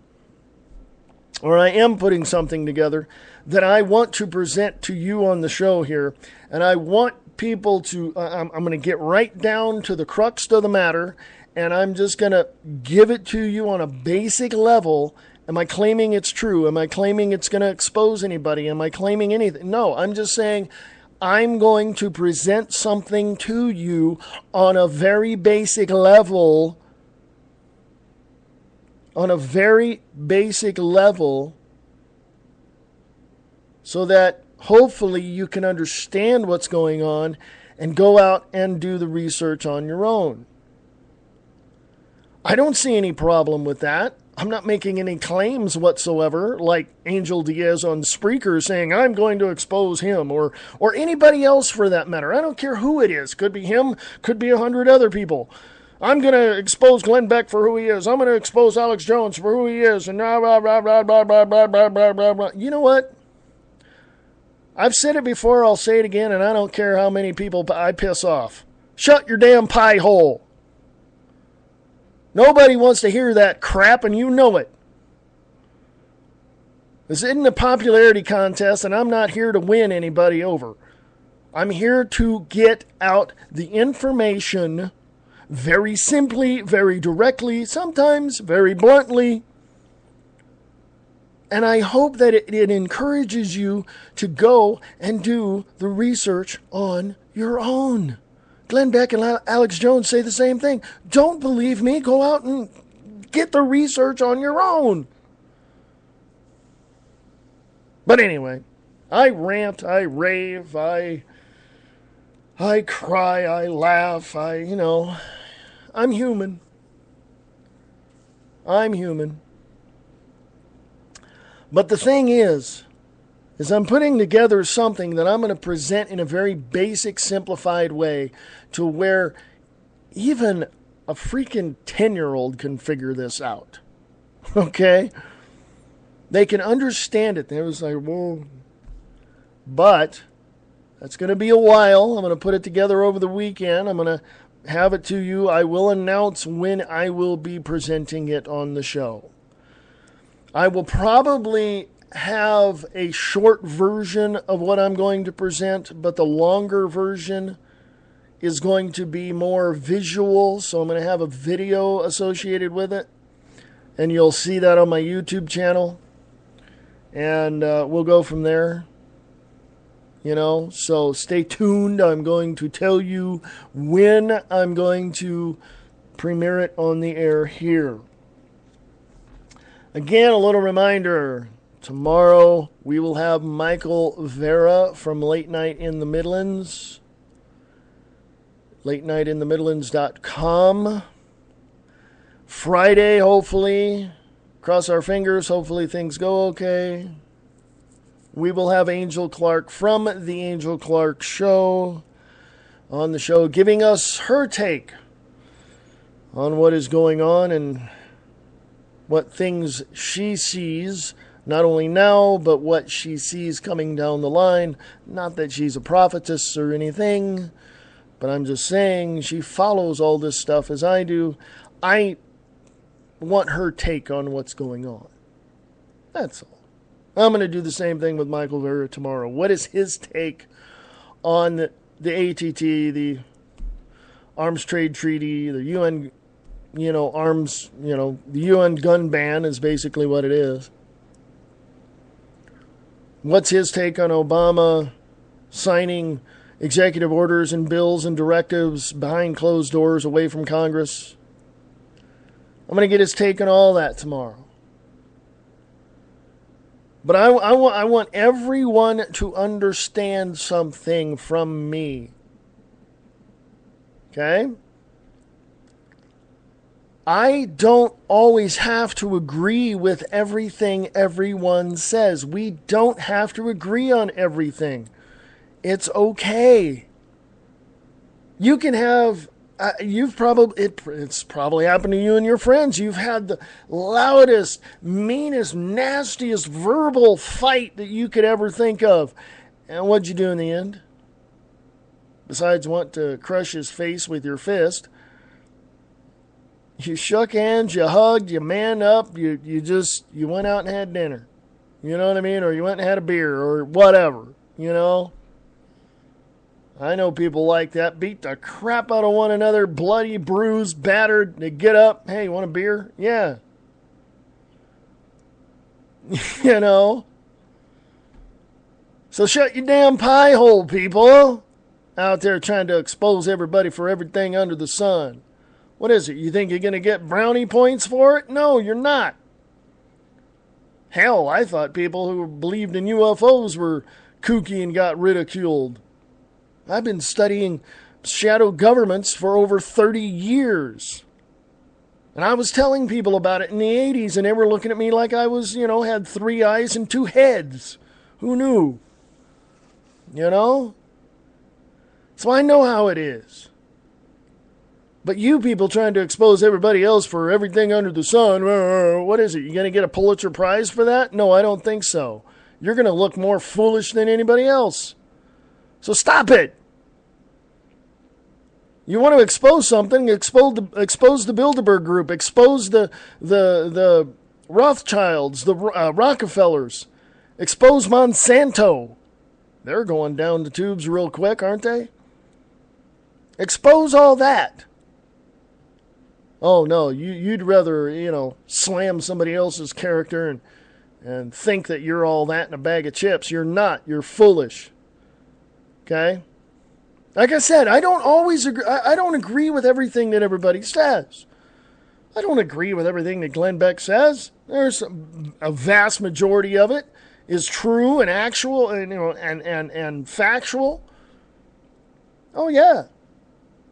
or I am putting something together that I want to present to you on the show here, and I want people to, I'm going to get right down to the crux of the matter, and I'm just going to give it to you on a basic level. Am I claiming it's true? Am I claiming it's going to expose anybody? Am I claiming anything? No, I'm just saying I'm going to present something to you on a very basic level, so that hopefully you can understand what's going on and go out and do the research on your own. I don't see any problem with that. I'm not making any claims whatsoever, like Angel Diaz on Spreaker saying I'm going to expose him, or anybody else for that matter. I don't care who it is. Could be him, could be 100 other people. I'm going to expose Glenn Beck for who he is. I'm going to expose Alex Jones for who he is. And blah, blah, blah, blah, blah, blah, blah, blah, blah, blah, blah. You know what? I've said it before, I'll say it again, and I don't care how many people I piss off. Shut your damn pie hole. Nobody wants to hear that crap, and you know it. This isn't a popularity contest, and I'm not here to win anybody over. I'm here to get out the information very simply, very directly, sometimes very bluntly. And I hope that it encourages you to go and do the research on your own. Glenn Beck and Alex Jones say the same thing. Don't believe me? Go out and get the research on your own. But anyway, I rant, I rave, I cry, I laugh, I'm human. I'm human. But the thing is I'm putting together something that I'm going to present in a very basic, simplified way to where even a freaking 10-year-old can figure this out. Okay? They can understand it. They was like, well, but that's going to be a while. I'm going to put it together over the weekend. I'm going to have it to you. I will announce when I will be presenting it on the show. I will probably have a short version of what I'm going to present, but the longer version is going to be more visual, so I'm going to have a video associated with it, and you'll see that on my YouTube channel, and we'll go from there. So stay tuned. I'm going to tell you when I'm going to premiere it on the air here. Again, a little reminder, tomorrow we will have Michael Vera from Late Night in the Midlands, LateNightInTheMidlands.com. Friday, hopefully, cross our fingers, hopefully things go okay. We will have Angel Clark from The Angel Clark Show on the show, giving us her take on what is going on and what things she sees, not only now, but what she sees coming down the line. Not that she's a prophetess or anything, but I'm just saying she follows all this stuff as I do. I want her take on what's going on. That's all. I'm going to do the same thing with Michael Vera tomorrow. What is his take on the ATT, the Arms Trade Treaty, the UN, arms, the UN gun ban is basically what it is. What's his take on Obama signing executive orders and bills and directives behind closed doors away from Congress? I'm going to get his take on all that tomorrow. But I want everyone to understand something from me. Okay? I don't always have to agree with everything everyone says. We don't have to agree on everything. It's okay. You can have... it's probably happened to you and your friends. You've had the loudest, meanest, nastiest verbal fight that you could ever think of. And what'd you do in the end? Besides want to crush his face with your fist, You shook hands, you hugged, you manned up, you went out and had dinner. You know what I mean? Or you went and had a beer or whatever, you know? I know people like that. Beat the crap out of one another, bloody, bruised, battered. They get up. Hey, you want a beer? Yeah. You know? So shut your damn pie hole, people. Out there trying to expose everybody for everything under the sun. What is it? You think you're going to get brownie points for it? No, you're not. Hell, I thought people who believed in UFOs were kooky and got ridiculed. I've been studying shadow governments for over 30 years. And I was telling people about it in the 80s, and they were looking at me like I was, had 3 eyes and 2 heads. Who knew? You know? So I know how it is. But you people trying to expose everybody else for everything under the sun, what is it? You going to get a Pulitzer Prize for that? No, I don't think so. You're going to look more foolish than anybody else. So stop it. You want to expose something, expose the Bilderberg Group, expose the Rothschilds, the Rockefellers, expose Monsanto. They're going down the tubes real quick, aren't they? Expose all that. Oh, no, you'd rather, slam somebody else's character and think that you're all that in a bag of chips. You're not. You're foolish. Okay? Like I said, I don't always agree. I don't agree with everything that everybody says. I don't agree with everything that Glenn Beck says. There's a vast majority of it is true and actual and factual. Oh, yeah.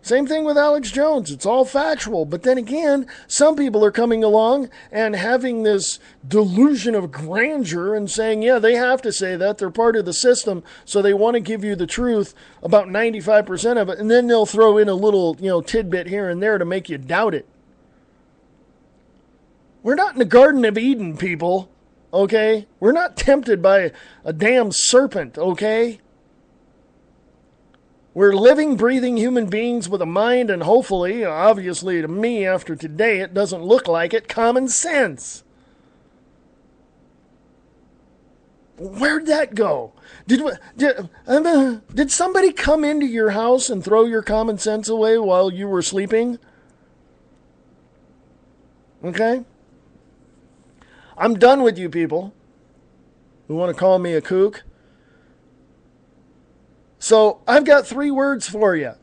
Same thing with Alex Jones. It's all factual. But then again, some people are coming along and having this delusion of grandeur and saying, yeah, they have to say that. They're part of the system, so they want to give you the truth about 95% of it. And then they'll throw in a little, tidbit here and there to make you doubt it. We're not in the Garden of Eden, people, okay? We're not tempted by a damn serpent, okay? We're living, breathing human beings with a mind and hopefully, obviously to me after today, it doesn't look like it, common sense. Where'd that go? Did somebody come into your house and throw your common sense away while you were sleeping? Okay? I'm done with you people who want to call me a kook. So I've got 3 words for you.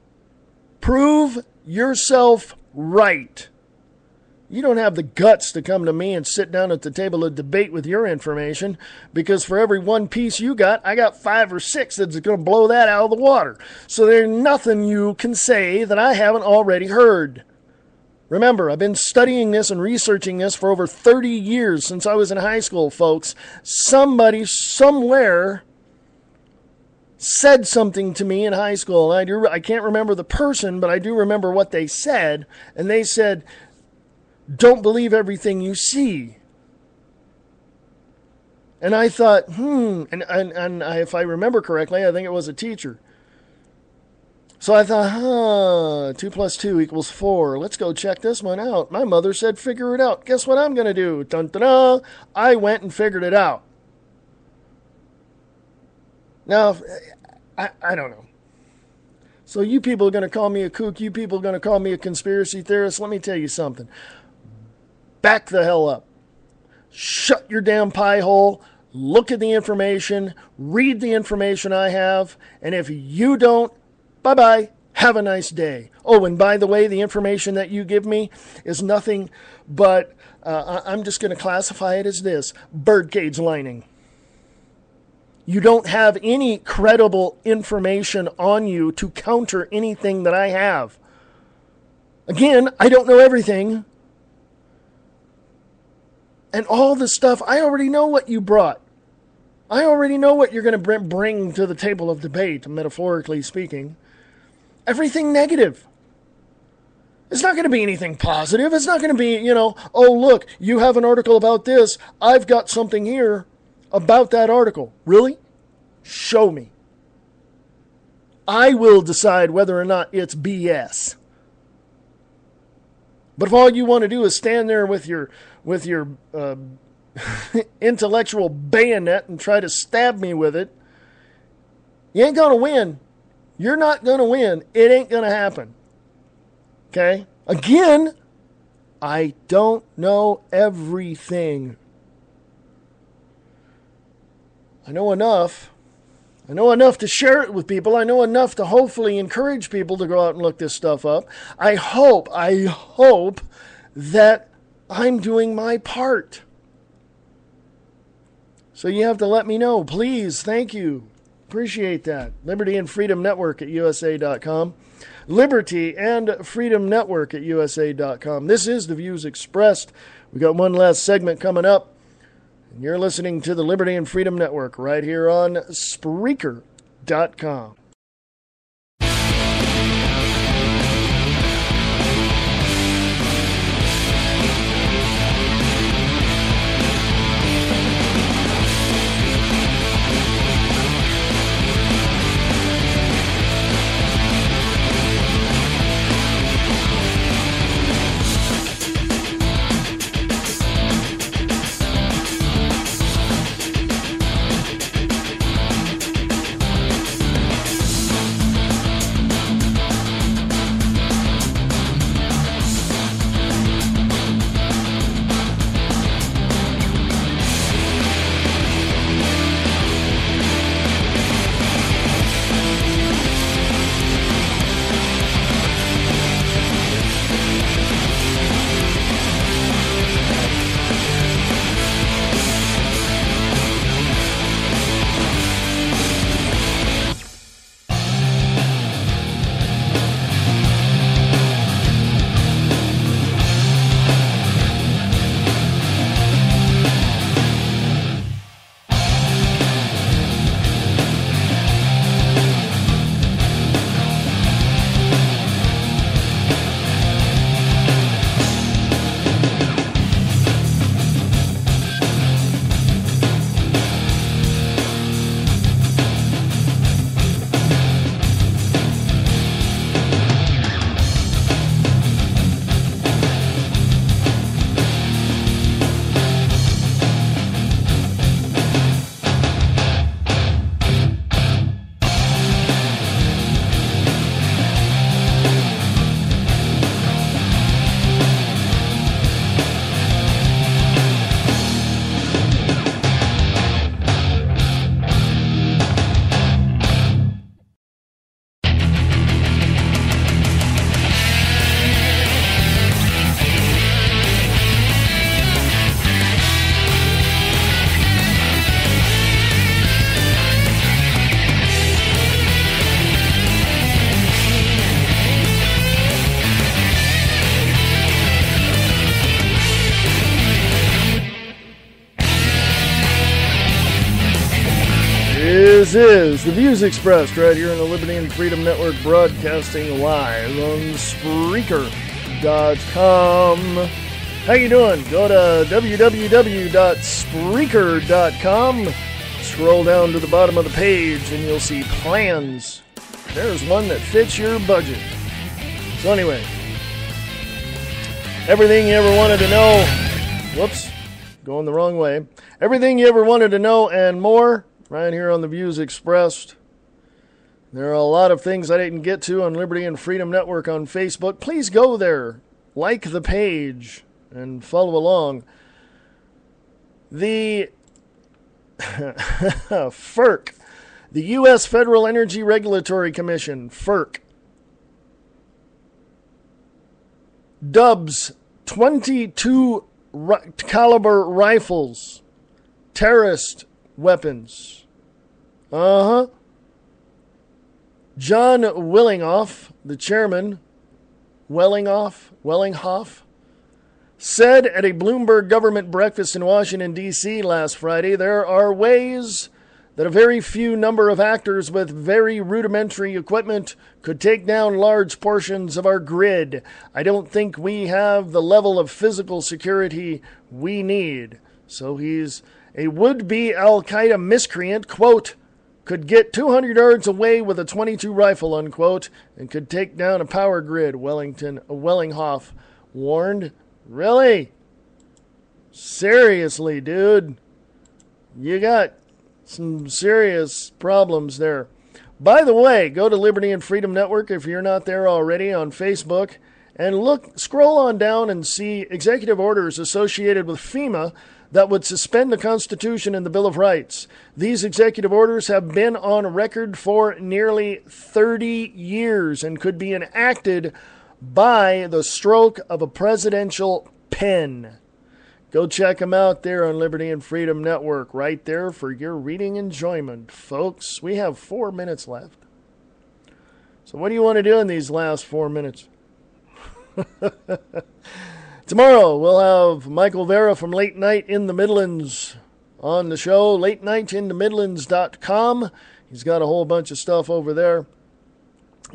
Prove yourself right. You don't have the guts to come to me and sit down at the table of debate with your information, because for every 1 piece you got, I got 5 or 6 that's going to blow that out of the water. So there's nothing you can say that I haven't already heard. Remember, I've been studying this and researching this for over 30 years since I was in high school, folks. Somebody, somewhere, said something to me in high school. And I can't remember the person, but I do remember what they said. And they said, don't believe everything you see. And I thought, and if I remember correctly, I think it was a teacher. So I thought, 2 + 2 = 4. Let's go check this one out. My mother said, figure it out. Guess what I'm going to do? Dun, dun, dun. I went and figured it out. Now, I don't know. So you people are going to call me a kook. You people are going to call me a conspiracy theorist. Let me tell you something. Back the hell up. Shut your damn pie hole. Look at the information. Read the information I have. And if you don't, bye-bye. Have a nice day. Oh, and by the way, the information that you give me is nothing but, I'm just going to classify it as this: birdcage lining. You don't have any credible information on you to counter anything that I have. Again, I don't know everything. And all the stuff, I already know what you brought. I already know what you're going to bring to the table of debate, metaphorically speaking. Everything negative. It's not going to be anything positive. It's not going to be, oh, look, you have an article about this. I've got something here about that article. Really? Show me. I will decide whether or not it's BS. But if all you want to do is stand there with your intellectual bayonet and try to stab me with it, you ain't going to win. You're not going to win. It ain't going to happen. Okay? Again, I don't know everything. I know enough. I know enough to share it with people. I know enough to hopefully encourage people to go out and look this stuff up. I hope that I'm doing my part. So you have to let me know. Please, thank you. Appreciate that. Liberty and Freedom Network at USA.com. Liberty and Freedom Network at USA.com. This is The Views Expressed. We got one last segment coming up. And you're listening to the Liberty and Freedom Network right here on Spreaker.com. This is The Views Expressed right here on the Liberty and Freedom Network, broadcasting live on Spreaker.com. How you doing? Go to www.spreaker.com. Scroll down to the bottom of the page and you'll see plans. There's one that fits your budget. So anyway, everything you ever wanted to know. Whoops, going the wrong way. Everything you ever wanted to know and more right here on The Views Expressed. There are a lot of things I didn't get to on Liberty and Freedom Network on Facebook. Please go there, like the page, and follow along. The FERC, the U.S. Federal Energy Regulatory Commission, FERC, dubs 22 caliber rifles terrorist weapons. John Willinghoff, the chairman, Wellinghoff, said at a Bloomberg government breakfast in Washington, D.C. last Friday, there are ways that a very few number of actors with very rudimentary equipment could take down large portions of our grid. I don't think we have the level of physical security we need. So he's a would-be Al-Qaeda miscreant, quote, could get 200 yards away with a .22 rifle, unquote, and could take down a power grid, Wellinghoff warned? Really? Seriously, dude. You got some serious problems there. By the way, go to Liberty and Freedom Network if you're not there already on Facebook, and scroll on down and see executive orders associated with FEMA that would suspend the Constitution and the Bill of Rights. These executive orders have been on record for nearly 30 years and could be enacted by the stroke of a presidential pen. Go check them out there on Liberty and Freedom Network, right there for your reading enjoyment, folks. We have 4 minutes left. So what do you want to do in these last 4 minutes? Tomorrow, we'll have Michael Vera from Late Night in the Midlands on the show, latenightinthe-midlands.com. He's got a whole bunch of stuff over there.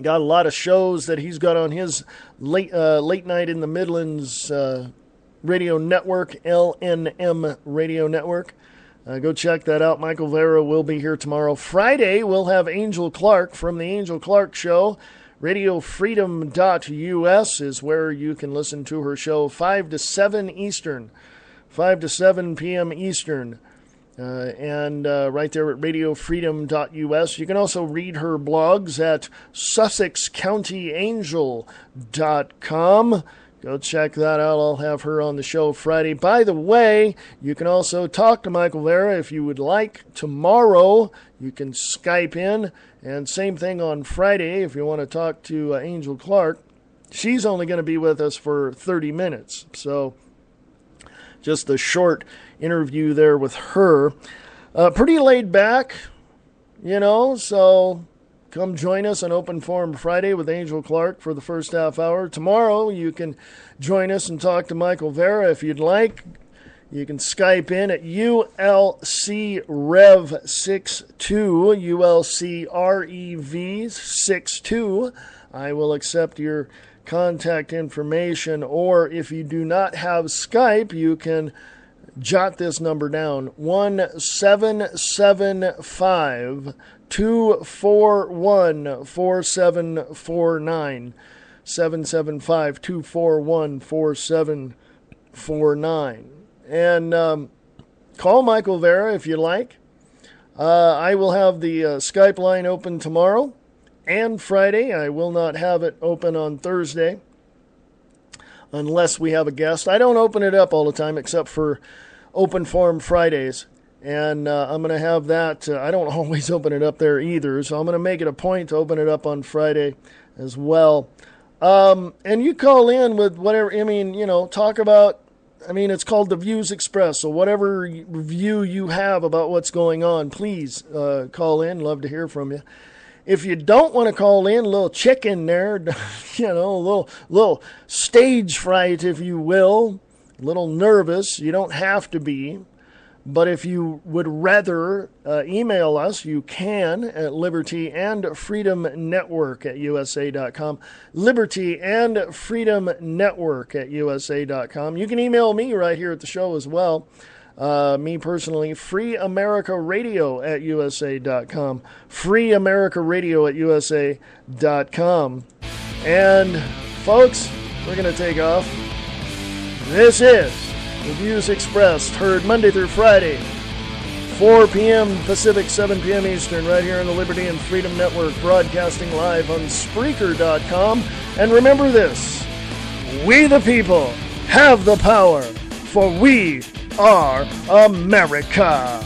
Got a lot of shows that he's got on his Late Night in the Midlands radio network, LNM radio network. Go check that out. Michael Vera will be here tomorrow. Friday, we'll have Angel Clark from the Angel Clark Show. RadioFreedom.us is where you can listen to her show 5 to 7 Eastern, 5 to 7 p.m. Eastern. And right there at RadioFreedom.us. You can also read her blogs at SussexCountyAngel.com. Go check that out. I'll have her on the show Friday. By the way, you can also talk to Michael Vera if you would like. Tomorrow, you can Skype in. And same thing on Friday if you want to talk to Angel Clark. She's only going to be with us for 30 minutes. So just a short interview there with her. Pretty laid back, so come join us on Open Forum Friday with Angel Clark for the first half hour. Tomorrow, you can join us and talk to Michael Vera if you'd like. You can Skype in at ULC Rev 62, ULC REV 62. I will accept your contact information, or if you do not have Skype, you can jot this number down, 1775 241 4749, 775-241 4749. And call Michael Vera if you like. I will have the Skype line open tomorrow and Friday. I will not have it open on Thursday unless we have a guest. I don't open it up all the time except for Open Forum Fridays. And I'm going to have that. I don't always open it up there either, so I'm going to make it a point to open it up on Friday as well. And you call in with whatever, talk about, it's called The Views Express, so whatever view you have about what's going on, please call in. Love to hear from you. If you don't want to call in, a little chicken there, a little stage fright, if you will, a little nervous, you don't have to be. But if you would rather email us, you can at Liberty and Freedom Network at USA.com. Liberty and Freedom Network at USA.com. You can email me right here at the show as well. Me personally, Free America Radio at USA.com. Free America Radio at USA.com. And, folks, we're going to take off. This is The Views Expressed, heard Monday through Friday, 4 p.m. Pacific, 7 p.m. Eastern, right here on the Liberty and Freedom Network, broadcasting live on Spreaker.com. And remember this, we the people have the power, for we are America.